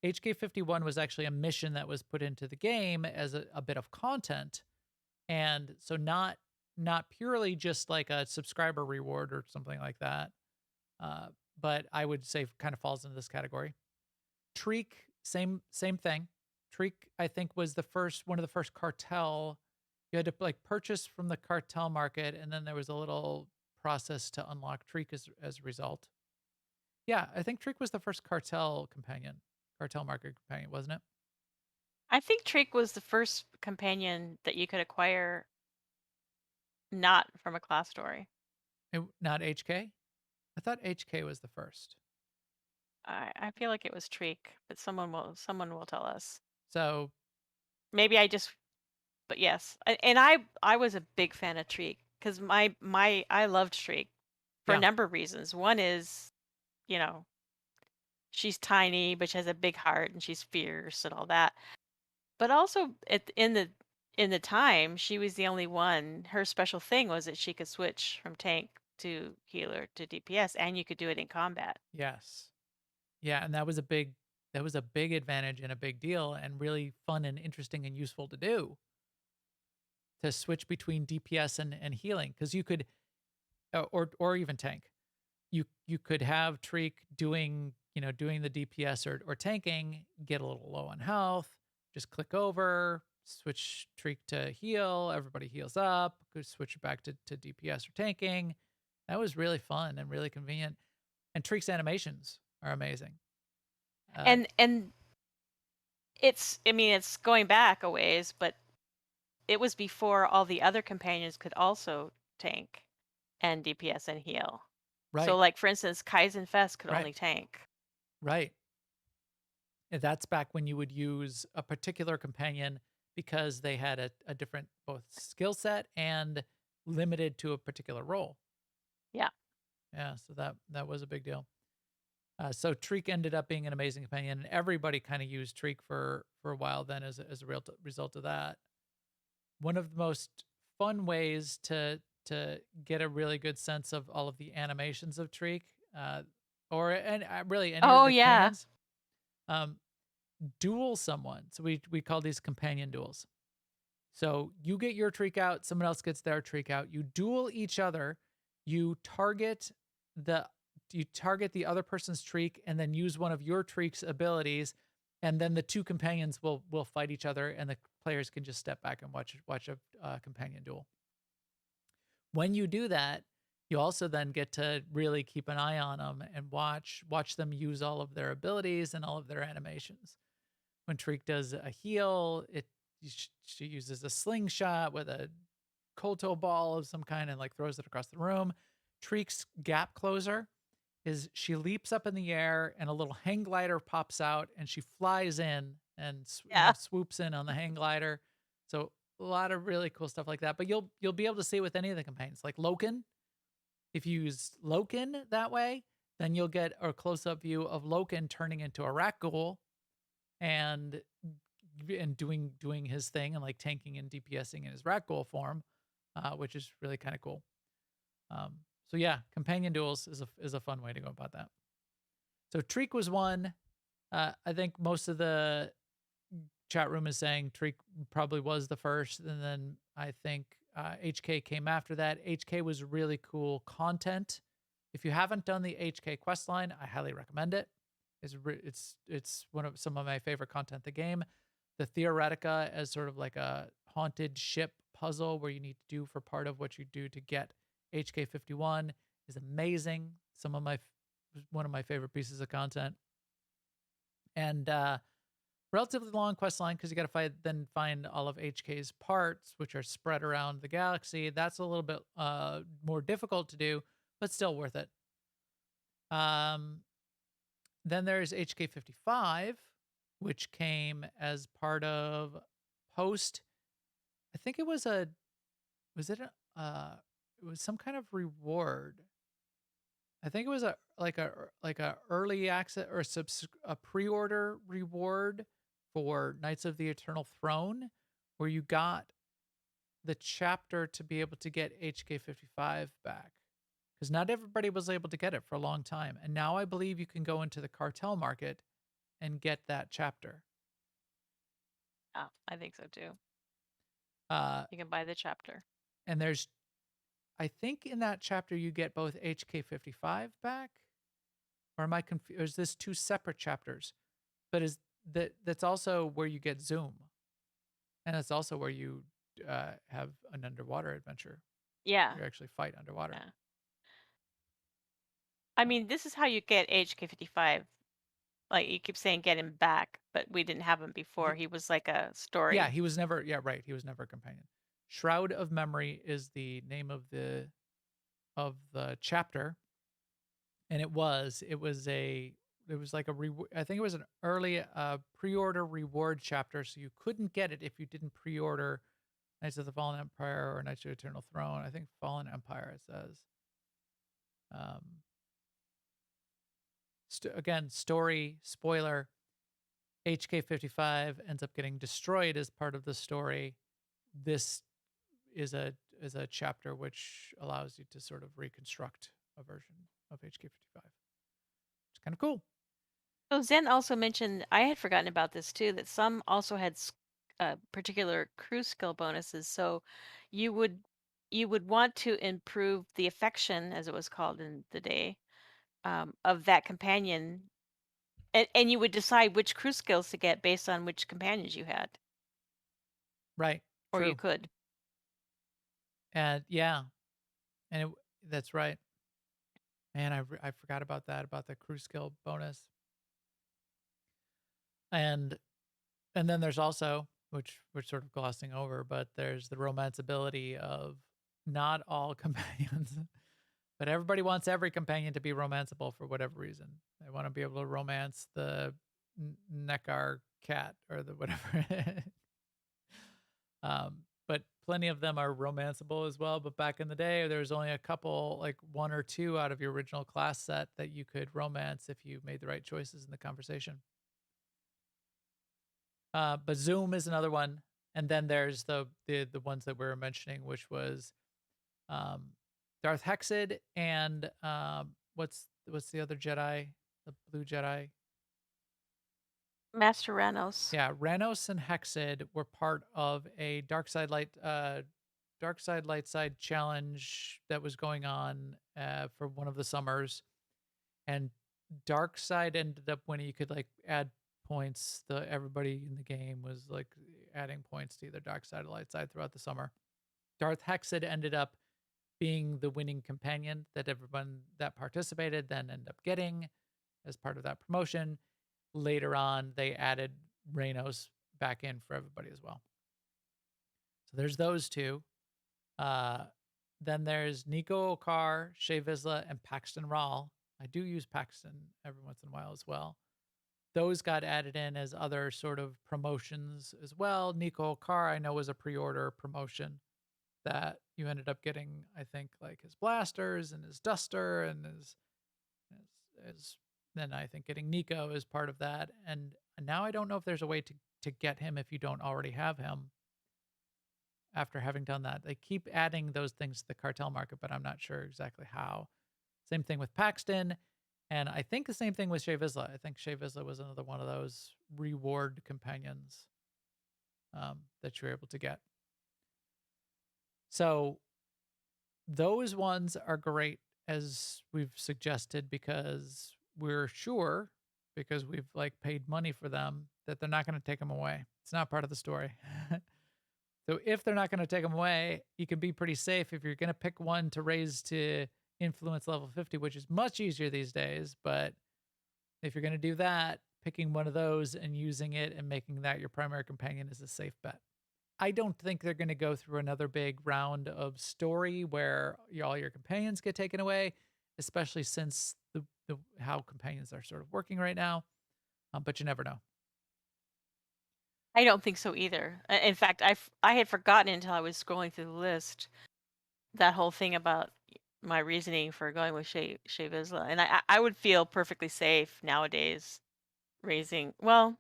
HK51 was actually a mission that was put into the game as a bit of content, and so not purely just like a subscriber reward or something like that, uh, but I would say kind of falls into this category. Treek, same thing. Treek, I think, was one of the first cartel. You had to like purchase from the cartel market, and then there was a little process to unlock Treek as a result. Yeah, I think Treek was the first cartel market companion, wasn't it? I think Treek was the first companion that you could acquire not from a class story. Not HK? I thought HK was the first. I feel like it was Treek, but someone will tell us. So Maybe I just, but yes, I was a big fan of Treek because I loved Treek for a yeah, number of reasons. One is, you know, she's tiny but she has a big heart and she's fierce and all that. But also in the time, she was the only one. Her special thing was that she could switch from tank to healer to DPS, and you could do it in combat. yes. Yeah, and that was a big advantage and a big deal and really fun and interesting and useful to do, to switch between DPS and healing, because you could or even tank. You could have Treek doing the DPS or tanking, get a little low on health, just click over, switch Treek to heal, everybody heals up, go switch it back to DPS or tanking. That was really fun and really convenient. And Treek's animations are amazing. And it's going back a ways, but it was before all the other companions could also tank and DPS and heal. So Right, like for instance, Kaizen Fest could right, only tank. right. And that's back when you would use a particular companion because they had a different both skill set and limited to a particular role. Yeah. Yeah, so that was a big deal. So Treek ended up being an amazing companion, and everybody kind of used Treek for a while then as a real result of that. One of the most fun ways to get a really good sense of all of the animations of Treek, really any of Oh the yeah. companions, um, duel someone. So we call these companion duels. So you get your Treek out, someone else gets their Treek out. You duel each other. You target the you target the other person's Treek, and then use one of your Treek's abilities, and then the two companions will fight each other, and the players can just step back and watch a companion duel. When you do that, you also then get to really keep an eye on them and watch them use all of their abilities and all of their animations. When Treek does a heal, she uses a slingshot with a Kolto ball of some kind and like throws it across the room. Treek's gap closer is she leaps up in the air and a little hang glider pops out and she flies in and Yeah. swoops in on the hang glider. So a lot of really cool stuff like that. But you'll be able to see it with any of the companions, like Loken. If you use Loken that way, then you'll get a close up view of Loken turning into a rat ghoul and doing his thing and like tanking and DPSing in his rat ghoul form, which is really kind of cool. So yeah, companion duels is a fun way to go about that. So Treek was one. I think most of the chat room is saying Treek probably was the first, and then I think HK came after that. HK was really cool content. If you haven't done the HK quest line, I highly recommend it. It's one of some of my favorite content in the game. The Theoretica as sort of like a haunted ship puzzle where you need to do for part of what you do to get HK51 is amazing. One of my favorite pieces of content. And relatively long quest line because you got to find all of HK's parts, which are spread around the galaxy. That's a little bit more difficult to do, but still worth it. Then there's HK55, which came as part of post. I think it was it was some kind of reward. I think it was like a early access or a pre-order reward for Knights of the Eternal Throne, where you got the chapter to be able to get HK55 back, because not everybody was able to get it for a long time. And now I believe you can go into the cartel market and get that chapter. Yeah, I think so too. Uh, You can buy the chapter. and there's, I think in that chapter you get both HK55 back, or am I confused? Is this two separate chapters? But that's also where you get Zoom, and it's also where you have an underwater adventure. Yeah. You actually fight underwater. Yeah. I mean, this is how you get HK55. Like you keep saying get him back, but we didn't have him before. He was like a story. Yeah, he was never. Yeah, right. He was never a companion. Shroud of Memory is the name of the chapter, and it was like a I think it was an early pre-order reward chapter, so you couldn't get it if you didn't pre-order Knights of the Fallen Empire or Knights of the Eternal Throne. I think Fallen Empire it says. Again, story spoiler. HK55 ends up getting destroyed as part of the story. This is a chapter which allows you to sort of reconstruct a version of HK55. It's kind of cool. So Zen also mentioned, I had forgotten about this too, that some also had particular crew skill bonuses. So you would want to improve the affection, as it was called in the day, of that companion, and you would decide which crew skills to get based on which companions you had, Right. or you True. could. And yeah, and that's right. Man, I forgot about that, about the crew skill bonus. And then there's also, which we're sort of glossing over, but there's the romanceability of not all companions, but everybody wants every companion to be romanceable for whatever reason. They want to be able to romance the Nekar cat or the whatever. But plenty of them are romanceable as well. But back in the day, there was only a couple, like one or two out of your original class set that you could romance if you made the right choices in the conversation. But Zoom is another one, and then there's the ones that we were mentioning, which was Darth Hexid and what's the other Jedi, the blue Jedi? Master Ranos. Yeah, Ranos and Hexid were part of a dark side light side challenge that was going on for one of the summers, and dark side ended up winning. You could like add points. Everybody in the game was like adding points to either dark side or light side throughout the summer. Darth Hexid ended up being the winning companion that everyone that participated then ended up getting as part of that promotion. Later on, they added Reynos back in for everybody as well. So there's those two. Then there's Nico Okar, Shea Vizsla, and Paxton Rawl. I do use Paxton every once in a while as well. Those got added in as other sort of promotions as well. Nico Okar, I know, was a pre-order promotion that you ended up getting, I think, like his blasters and his duster and his then I think getting Nico is part of that. And now I don't know if there's a way to get him if you don't already have him after having done that. They keep adding those things to the cartel market, but I'm not sure exactly how. Same thing with Paxton. And I think the same thing with Shea Vizsla. I think Shea Vizsla was another one of those reward companions that you're able to get. So those ones are great, as we've suggested, because we're sure, because we've like paid money for them, that they're not going to take them away. It's not part of the story. So if they're not going to take them away, you can be pretty safe if you're going to pick one to raise to influence level 50, which is much easier these days. But if you're going to do that, picking one of those and using it and making that your primary companion is a safe bet. I don't think they're going to go through another big round of story where all your companions get taken away, especially since the how companions are sort of working right now. But you never know. I don't think so either. In fact, I had forgotten until I was scrolling through the list that whole thing about my reasoning for going with Shea Vizsla. And I would feel perfectly safe nowadays raising, well,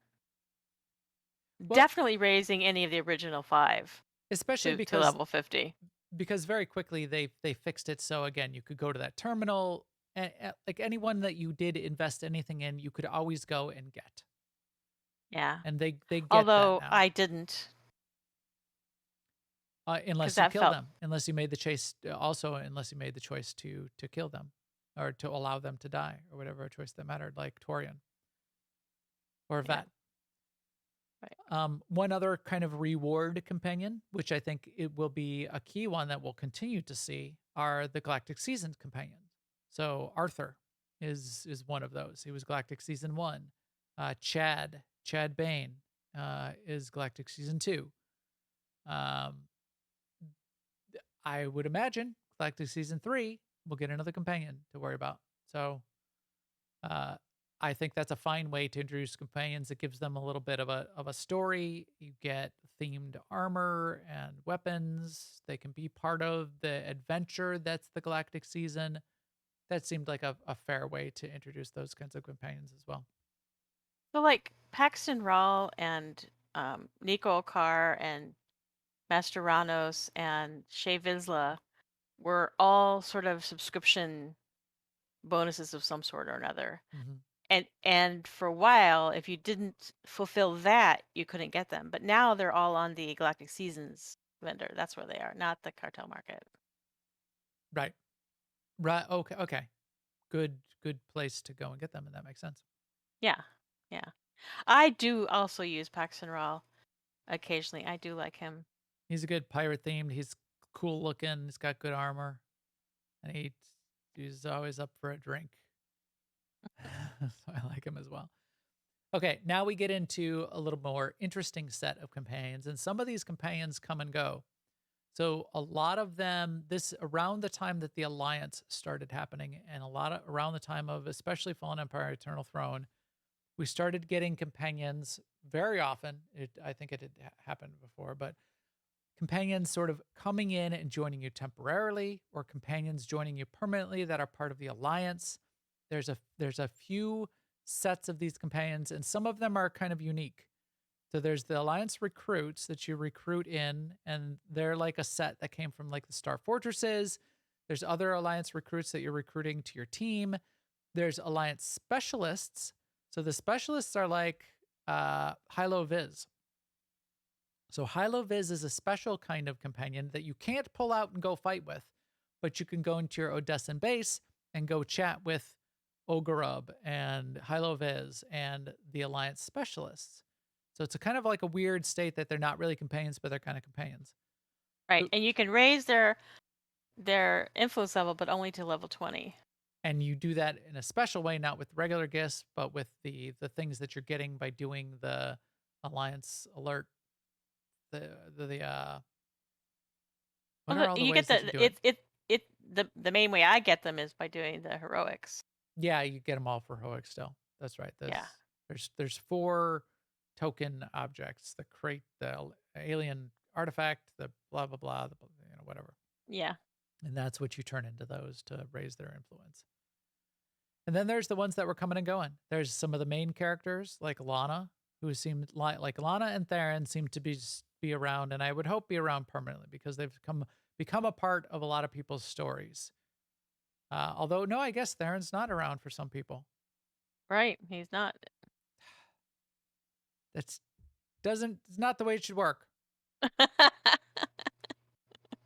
Well, definitely raising any of the original 5 especially to because level 50. because very quickly they fixed it so again you could go to that terminal like anyone that you did invest anything in you could always go and get, Yeah. and they get that Although now. I didn't, because Unless you that kill felt them, unless you made the chase also unless you made the choice to kill them or to allow them to die or whatever choice that mattered, like Torian or yeah. Vet. Right. One other kind of reward companion, which I think it will be a key one that we'll continue to see, are the Galactic Season companions. So Arthur is one of those. He was Galactic Season 1. Chad Bane is Galactic Season 2. Um, I would imagine Galactic Season 3 will get another companion to worry about. So uh, I think that's a fine way to introduce companions. It gives them a little bit of a story. You get themed armor and weapons. They can be part of the adventure that's the Galactic Season. That seemed like a fair way to introduce those kinds of companions as well. So like Paxton Rawl and Nico Carr and Master Ranos and Shay Vizsla were all sort of subscription bonuses of some sort or another. Mhm. And for a while, if you didn't fulfill that, you couldn't get them. But now they're all on the Galactic Seasons vendor. That's where they are, not the cartel market. Right. Right. Okay. Okay. Good place to go and get them, and that makes sense. Yeah, yeah. I do also use Paxton Rawl occasionally. I do like him. He's a good pirate themed. He's cool looking. He's got good armor, and he's always up for a drink. So I like him as well. Okay, now we get into a little more interesting set of companions, and some of these companions come and go. So a lot of them, this around the time that the Alliance started happening, and a lot of around the time of especially Fallen Empire, Eternal Throne, we started getting companions very often. I think it had happened before, but companions sort of coming in and joining you temporarily, or companions joining you permanently that are part of the Alliance. There's a few sets of these companions, and some of them are kind of unique. So there's the Alliance recruits that you recruit in, and they're like a set that came from like the Star Fortresses. There's other Alliance recruits that you're recruiting to your team. There's Alliance specialists. So the specialists are like Hilo Viz. So Hilo Viz is a special kind of companion that you can't pull out and go fight with, but you can go into your Odessan base and go chat with Ogorub and Hilo Viz and the Alliance specialists. So it's a kind of like a weird state that they're not really companions, but they're kind of companions. Right. And you can raise their influence level, but only to level 20. And you do that in a special way, not with regular gifts, but with the things that you're getting by doing the Alliance alert. What are all the You get ways that you do it? the main way I get them is by doing the heroics. Yeah, you get them all for heroic still. That's right. Yeah. There's 4 token objects: the crate, the alien artifact, the blah blah blah, whatever. Yeah. And that's what you turn into those to raise their influence. And then there's the ones that were coming and going. There's some of the main characters like Lana, who seemed like Lana and Theron seem to be around, and I would hope be around permanently because they've become a part of a lot of people's stories. Although no, I guess Theron's not around for some people. Right. He's not. It's not the way it should work.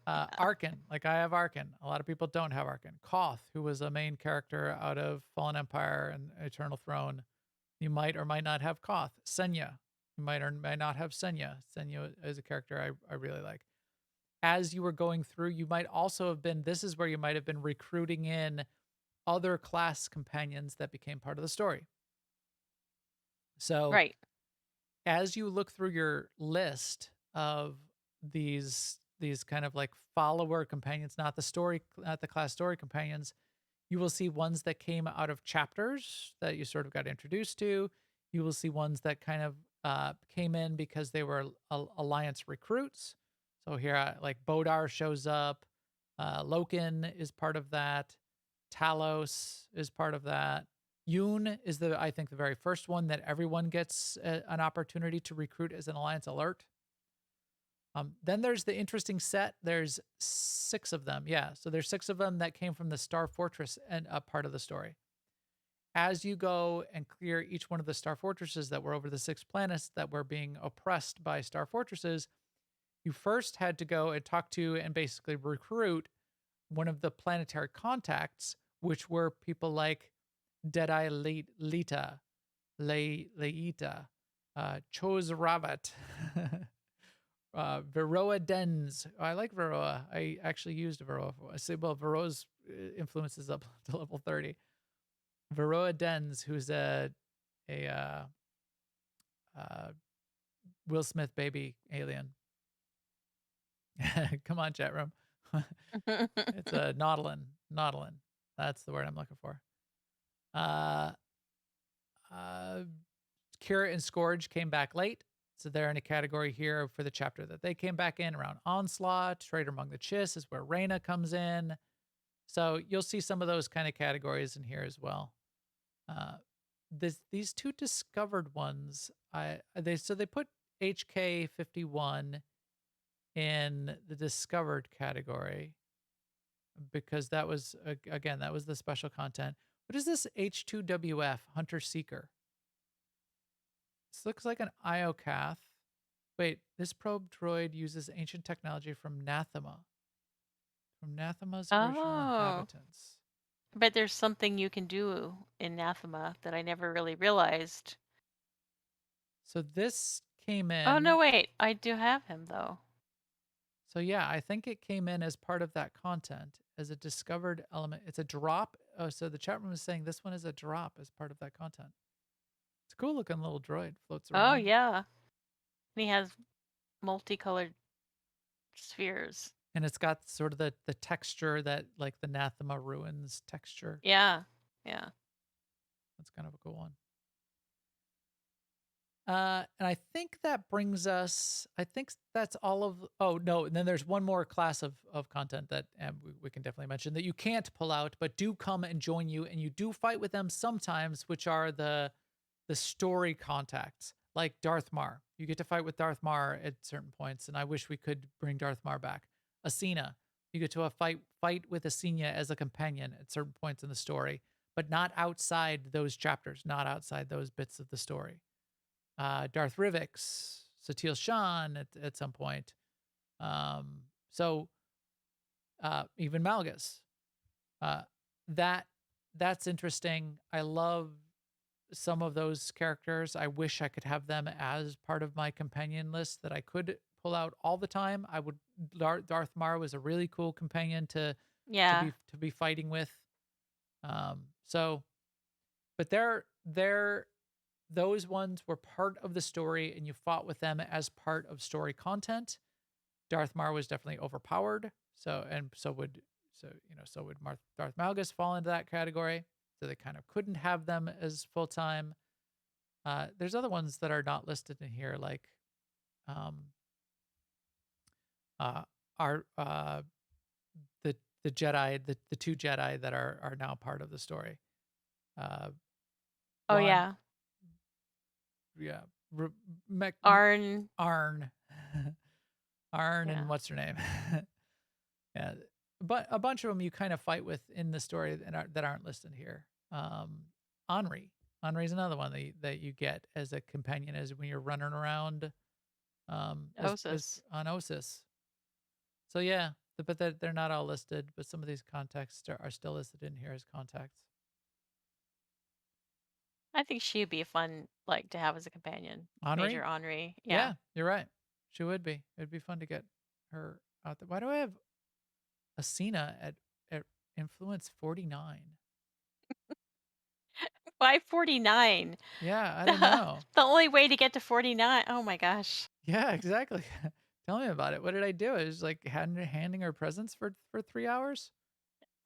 Arkin, like I have Arkin. A lot of people don't have Arkin. Koth, who was a main character out of Fallen Empire and Eternal Throne. You might or might not have Koth. Senya, you might or might not have Senya. Senya is a character I really like. As you were going through, you might also have been, this is where you might have been recruiting in other class companions that became part of the story. So Right. as you look through your list of these kind of like follower companions, not the class story companions, you will see ones that came out of chapters that you sort of got introduced to. You will see ones that kind of came in because they were Alliance recruits. So here, like Bodar shows up. Loken is part of that. Talos is part of that. Yoon is I think the very first one that everyone gets an opportunity to recruit as an Alliance alert. Then there's the interesting set. There's 6 of them. Yeah, so there's 6 of them that came from the Star Fortress and a part of the story. As you go and clear each one of the Star Fortresses that were over the 6 planets that were being oppressed by Star Fortresses, you first had to go and talk to and basically recruit one of the planetary contacts, which were people like Deadeye Lita, Leita, Chose Ravat, Varroa Dens. I like Varroa. I actually used Varroa. I say, well, Varroa's influence is up to level 30. Varroa Dens, who's a uh, Will Smith baby alien. Come on, chat room. It's a Nautilin. Nautilin. That's the word I'm looking for. Uh, Cure and Scourge came back late. So they're in a category here for the chapter that they came back in around Onslaught. Traitor Among the Chiss is where Reyna comes in. So you'll see some of those kind of categories in here as well. These 2 discovered ones, they put HK 51 in the discovered category because that was again that was the special content. What is this H2WF Hunter Seeker? This looks like an Iocath. Wait, this probe droid uses ancient technology from Nathema. From Nathema's original Oh, inhabitants. but there's something you can do in Nathema that I never really realized. So this came Oh, no, in. wait. I do have him, though. So yeah, I think it came in as part of that content as a discovered element. It's a drop. Oh, so the chat room is saying this one is a drop as part of that content. It's a cool looking little droid, floats Oh, around. yeah. And he has multicolored spheres. And it's got sort of the texture that like the Nathema ruins texture. Yeah. Yeah. That's kind of a cool one. And I think that brings us, I think that's all of, oh no, and then there's one more class of content that we can definitely mention that you can't pull out, but do come and join you, and you do fight with them sometimes, which are the story contacts, like Darth Mar. You get to fight with Darth Mar at certain points, and I wish we could bring Darth Mar back. Asina, you get to a fight with Asina as a companion at certain points in the story, but not outside those chapters, not outside those bits of the story. Darth Rivix, Satil Shan at some point. So even Malgus. That's interesting. I love some of those characters. I wish I could have them as part of my companion list that I could pull out all the time. I would. Darth Mar was a really cool companion to Yeah. be fighting with. So, but those ones were part of the story, and you fought with them as part of story content. Darth Mar was definitely overpowered, so would Darth Malgus fall into that category. So they kind of couldn't have them as full time. There's other ones that are not listed in here, like are the Jedi, the 2 Jedi that are now part of the story. Oh, One, yeah. yeah, Arn. Arn, Arn, Yeah. and what's her name? Yeah, but a bunch of them you kind of fight with in the story that aren't listed here. Henri, Henri's another one that you get as a companion as when you're running around, as Osis. on Osis. So yeah, but they're not all listed, but some of these contacts are still listed in here as contacts. I think she'd be a fun, like, to have as a companion. Henri? Major Henri. Yeah, Yeah. you're right. She would be. It'd be fun to get her out there. Why do I have Asina at influence 49? Why 49? Yeah, I don't know. The only way to get to 49. Oh my gosh. Yeah, exactly. Tell me about it. What did I do? I was like handing her presents for 3 hours.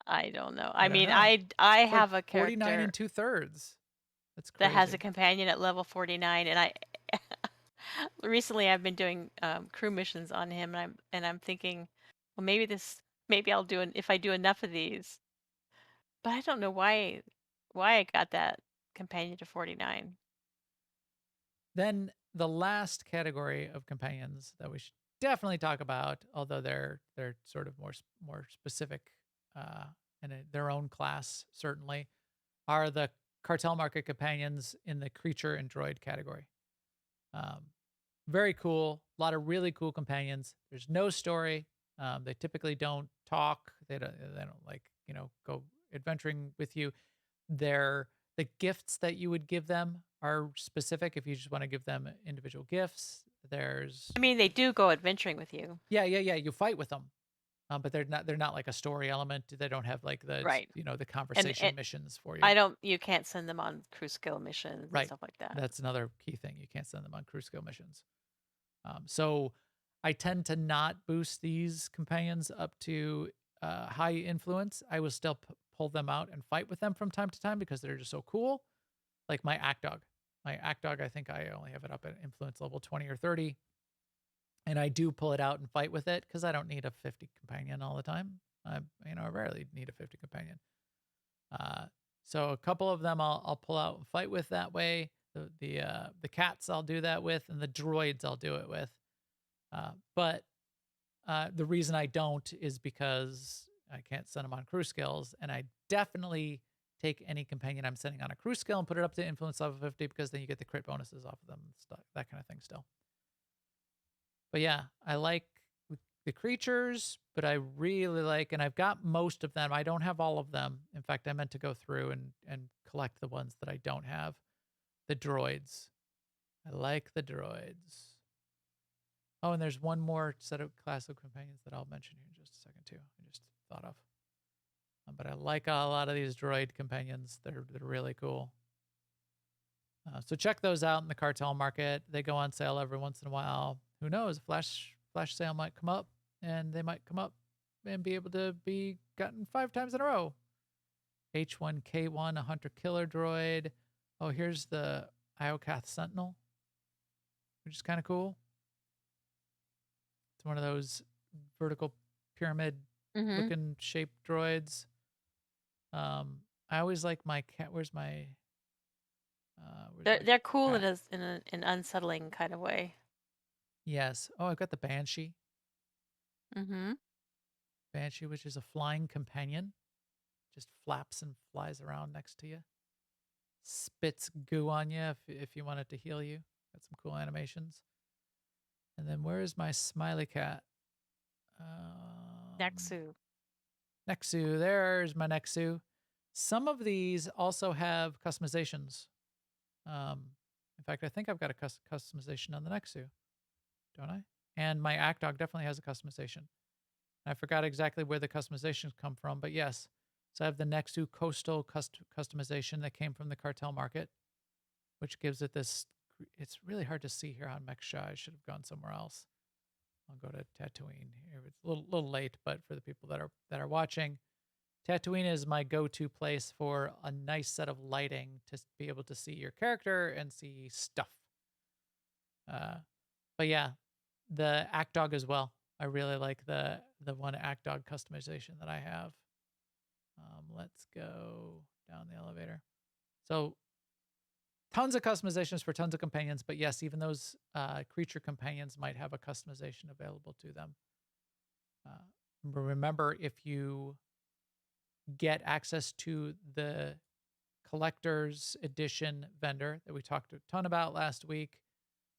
I don't know. I I don't mean, know. I It's like have a 49 character 2/3. That's that has a crazy. companion at level 49, and I recently I've been doing crew missions on him, and I'm thinking, well, maybe I'll do if I do enough of these. But I don't know why I got that companion to 49. Then the last category of companions that we should definitely talk about, although they're sort of more specific in their own class, certainly, are the cartel market companions in the creature and droid category. Um, very cool. A lot of really cool companions. There's no story. They typically don't talk. They don't like, go adventuring with you. The gifts that you would give them are specific if you just want to give them individual gifts. There's I mean, they do go adventuring with you. yeah. You fight with them. But they're not like a story element. They don't have like the Right. the conversation missions for you. You can't send them on cruise skill missions and Right. stuff like that. That's another key thing. You can't send them on cruise skill missions. So I tend to not boost these companions up to high influence. I will still pull them out and fight with them from time to time because they're just so cool. Like my Act Dog. My Act Dog, I think I only have it up at influence level 20 or 30. And I do pull it out and fight with it because I don't need a 50 companion all the time. I rarely need a 50 companion. So a couple of them I'll pull out and fight with that way. The cats I'll do that with, and the droids I'll do it with. But the reason I don't is because I can't send them on cruise skills, and I definitely take any companion I'm sending on a cruise skill and put it up to influence level 50 because then you get the crit bonuses off of them, stuff, that kind of thing still. But yeah, I like the creatures, but I really like, and I've got most of them. I don't have all of them. In fact, I meant to go through and collect the ones that I don't have. The droids. I like the droids. Oh, and there's one more set of classic companions that I'll mention here in just a second too. I just thought of. But I like a lot of these droid companions. They're really cool. So check those out in the cartel market. They go on sale every once in a while. Who knows? Flash sale might come up, and they might come up and be able to be gotten 5 times in a row. H1K1, a hunter killer droid. Oh, here's the Iocath Sentinel, which is kind of cool. It's one of those vertical pyramid looking shaped droids. I always like my cat. Where's my? They're cool cat? in an unsettling kind of way. Yes. Oh, I've got the Banshee. Mm-hmm. Banshee, which is a flying companion, just flaps and flies around next to you. Spits goo on you if you want it to heal you. Got some cool animations. And then where is my smiley cat? Nexu. Nexu. There's my Nexu. Some of these also have customizations. In fact, I think I've got a customization on the Nexu, don't I? And my Act Dog definitely has a customization. I forgot exactly where the customizations come from, but yes. So I have the Nexu Coastal customization that came from the cartel market, which gives it this. It's really hard to see here on Mexsha. I should have gone somewhere else. I'll go to Tatooine here. It's a little late, but for the people that are watching, Tatooine is my go-to place for a nice set of lighting to be able to see your character and see stuff. But yeah, the Act Dog as well. I really like the one Act Dog customization that I have. Let's go down the elevator. So tons of customizations for tons of companions, but yes, even those creature companions might have a customization available to them. Remember, if you get access to the collector's edition vendor that we talked a ton about last week,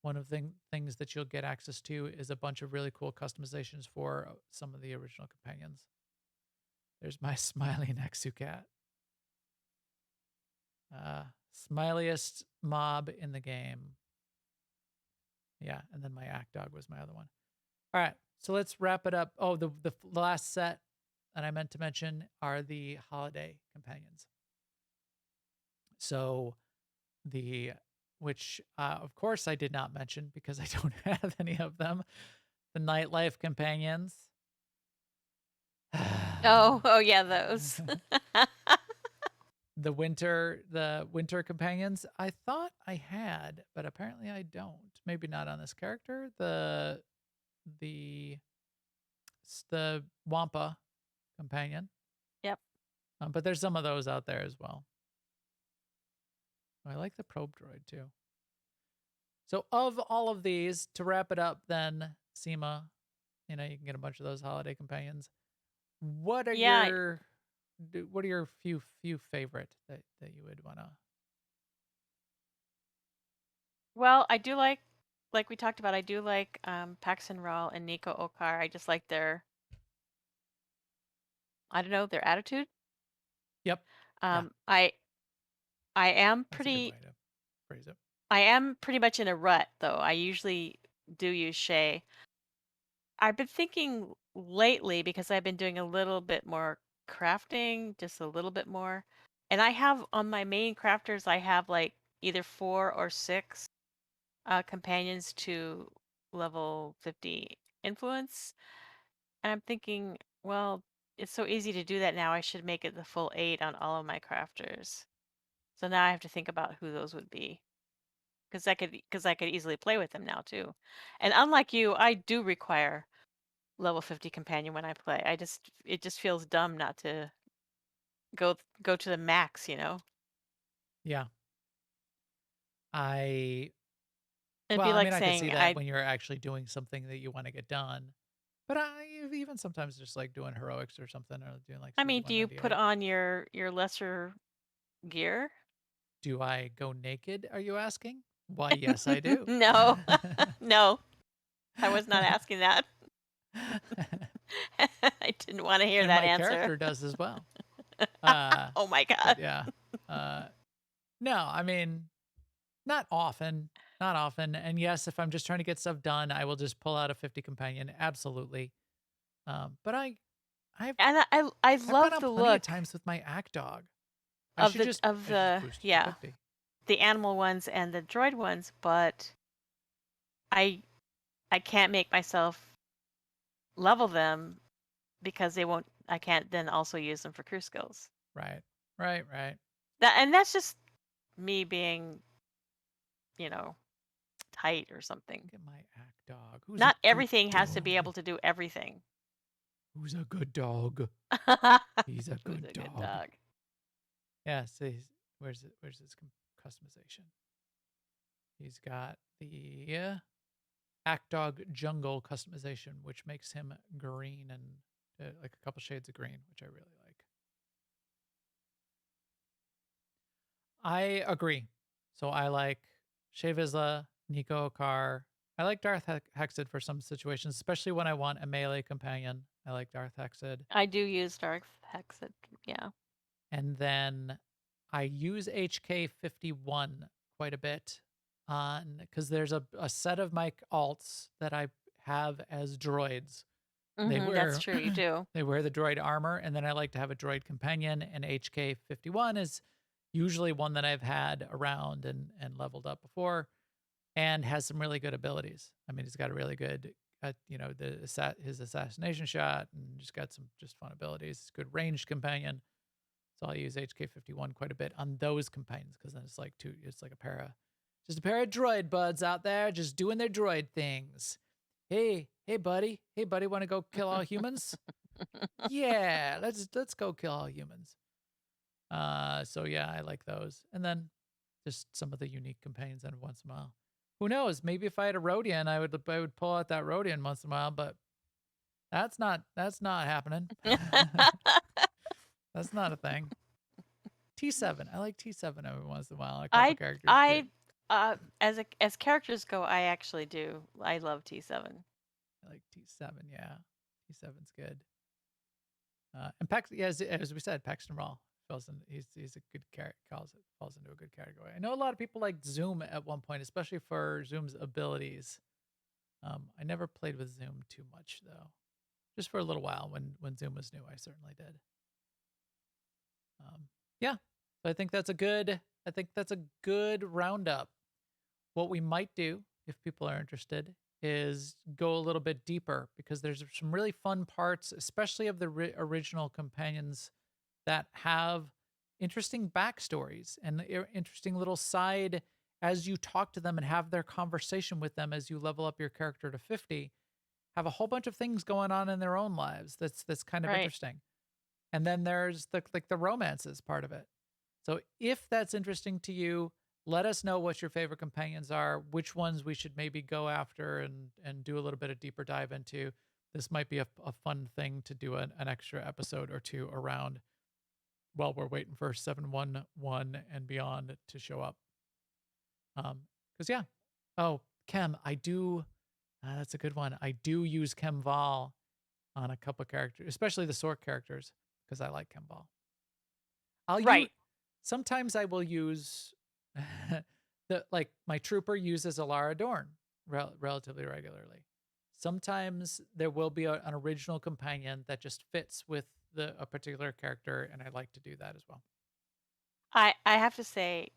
one of the things that you'll get access to is a bunch of really cool customizations for some of the original companions. There's my smiley Nexu cat. Smiliest mob in the game. Yeah, and then my Act Dog was my other one. All right, so let's wrap it up. Oh, the last set that I meant to mention are the holiday companions. So which of course I did not mention because I don't have any of them. The nightlife companions. Oh yeah, those. The winter companions. I thought I had, but apparently I don't. Maybe not on this character. The Wampa companion. Yep. But there's some of those out there as well. I like the probe droid too. So of all of these, to wrap it up then, SEMA. You know, you can get a bunch of those holiday companions. What are Yeah. your few favorite that you would wanna? Well, I do like we talked about, I do like Paxton Rawl and Nico Okar. I just like their, I don't know, their attitude. Yep. Yeah, I am that's a good way pretty to phrase it. I am pretty much in a rut though. I usually do use Shay. I've been thinking lately because I've been doing a little bit more crafting, just a little bit more. And I have on my main crafters, I have like either 4 or 6 companions to level 50 influence. And I'm thinking, well, it's so easy to do that now. I should make it the full 8 on all of my crafters. So now I have to think about who those would be. Because I could easily play with them now too. And unlike you, I do require level 50 companion when I play. It just feels dumb not to go to the max, you know? Yeah. I It'd Well, be I like mean, I could see saying that when you're actually doing something that you wanna get done. But I even sometimes just, like, doing heroics or something or doing, like, I season mean, do you put 198. on your lesser gear? Do I go naked, are you asking? Why, yes, I do. No. No, I was not asking that. I didn't want to hear And that my answer. character does as well. Uh, Oh my but god. yeah. Uh, no, I mean, not often, not often. And yes, if I'm just trying to get stuff done, I will just pull out a 50 companion, absolutely. But I've And I I've gone love out the plenty of look times with my act dog. of the of I should just the boost it to yeah, 50. the animal ones and the droid ones, but I I can't make myself level them because I can't then also use them for crew skills. Right. Right, right. That's just me being, you know, tight or something. Look at my act dog. Who's a Not good everything has to be dog? able to do everything. Who's a good dog? He's a Who's good a good dog. dog? Yeah, so where's his customization? He's got the Act Dog Jungle customization, which makes him green and like a couple shades of green, which I really like. I agree. So I like Shea Vizsla, Nico Carr. I like Darth Hexed for some situations, especially when I want a melee companion. I like Darth Hexed. I do use Dark Hexed, yeah. And then I use HK51 quite a bit on because there's a set of my alts that I have as droids. They That's wear true, you do. they wear the droid armor, and then I like to have a droid companion. And HK51 is usually one that I've had around and leveled up before, and has some really good abilities. I mean, he's got a really good, his assassination shot, and just got some just fun abilities. Good ranged companion. So I'll use HK51 quite a bit on those companions because then it's like just a pair of droid buds out there just doing their droid things. Hey buddy, want to go kill all humans? Yeah, let's go kill all humans. So yeah, I like those, and then just some of the unique companions every once in a while. Who knows? Maybe if I had a Rodian, I would pull out that Rodian once in a while, but that's not happening. That's not a thing. T7. I like T7 every once in a while. A couple characters too. As characters go, I actually do. I love T7. I like T7. Yeah, T7's good. And Pax, yeah, as we said, Paxton Rawl he's a good character. Falls into a good category. I know a lot of people liked Zoom at one point, especially for Zoom's abilities. I never played with Zoom too much though. Just for a little while when Zoom was new, I certainly did. Yeah, so I think that's a good roundup. What we might do, if people are interested, is go a little bit deeper because there's some really fun parts, especially of the original companions that have interesting backstories and interesting little side as you talk to them and have their conversation with them as you level up your character to 50, have a whole bunch of things going on in their own lives that's kind of Right. interesting. And then there's the romances part of it. So if that's interesting to you, let us know what your favorite companions are, which ones we should maybe go after and do a little bit of deeper dive into. This might be a fun thing to do an extra episode or two around while we're waiting for 711 and beyond to show up. Because yeah. Oh, Chem, I do. That's a good one. I do use Chemval on a couple characters, especially the Sork characters, because I like Chemval. I'll use Right. sometimes I will use like my trooper uses Alara Dorn relatively regularly. Sometimes there will be an original companion that just fits with a particular character, and I like to do that as well. I have to say,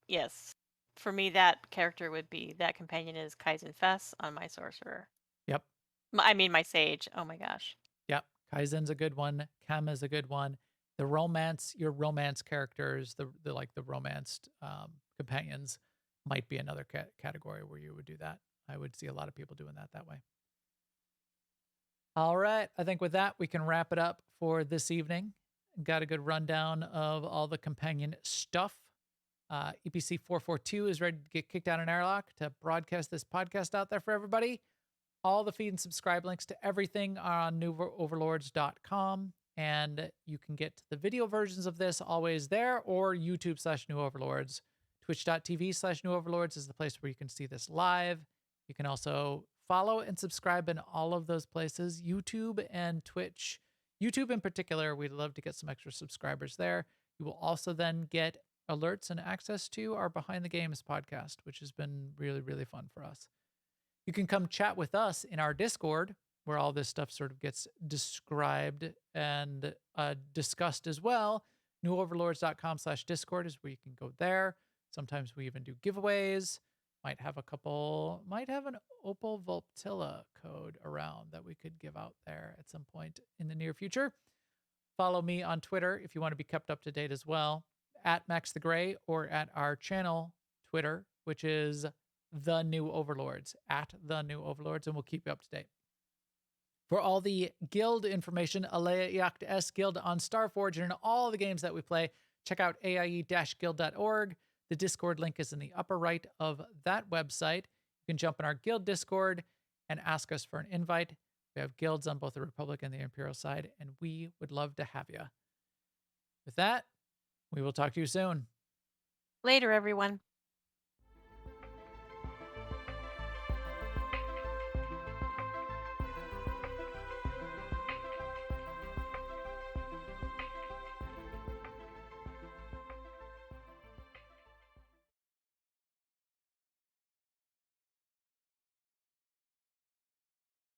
yes. For me, that character would be that companion is Kaizen Fess on my sorcerer. Yep. I mean, my sage. Oh my gosh. Yep. Kaizen's a good one. Chem is a good one. The romance, your romance characters, the like the romanced companions might be another category where you would do that. I would see a lot of people doing that way. All right. I think with that, we can wrap it up for this evening. Got a good rundown of all the companion stuff. EPC 442 is ready to get kicked out an airlock to broadcast this podcast out there for everybody. All the feed and subscribe links to everything are on newoverlords.com. And you can get the video versions of this always there, or YouTube/newoverlords. Twitch.tv/newoverlords is the place where you can see this live. You can also follow and subscribe in all of those places, YouTube and Twitch. YouTube in particular, we'd love to get some extra subscribers there. You will also then get alerts and access to our Behind the Games podcast, which has been really, really fun for us. You can come chat with us in our Discord, where all this stuff sort of gets described and discussed as well. newoverlords.com/Discord is where you can go there. Sometimes we even do giveaways. Might have an Opal Volptilla code around that we could give out there at some point in the near future. Follow me on Twitter if you want to be kept up to date as well, at Max the Gray, or at our channel Twitter, which is The New Overlords, at The New Overlords, and we'll keep you up to date. For all the guild information, Alea Yacht S Guild on Starforge, and in all the games that we play, check out aie-guild.org. The Discord link is in the upper right of that website. You can jump in our guild Discord and ask us for an invite. We have guilds on both the Republic and the Imperial side, and we would love to have you. With that, we will talk to you soon. Later, everyone.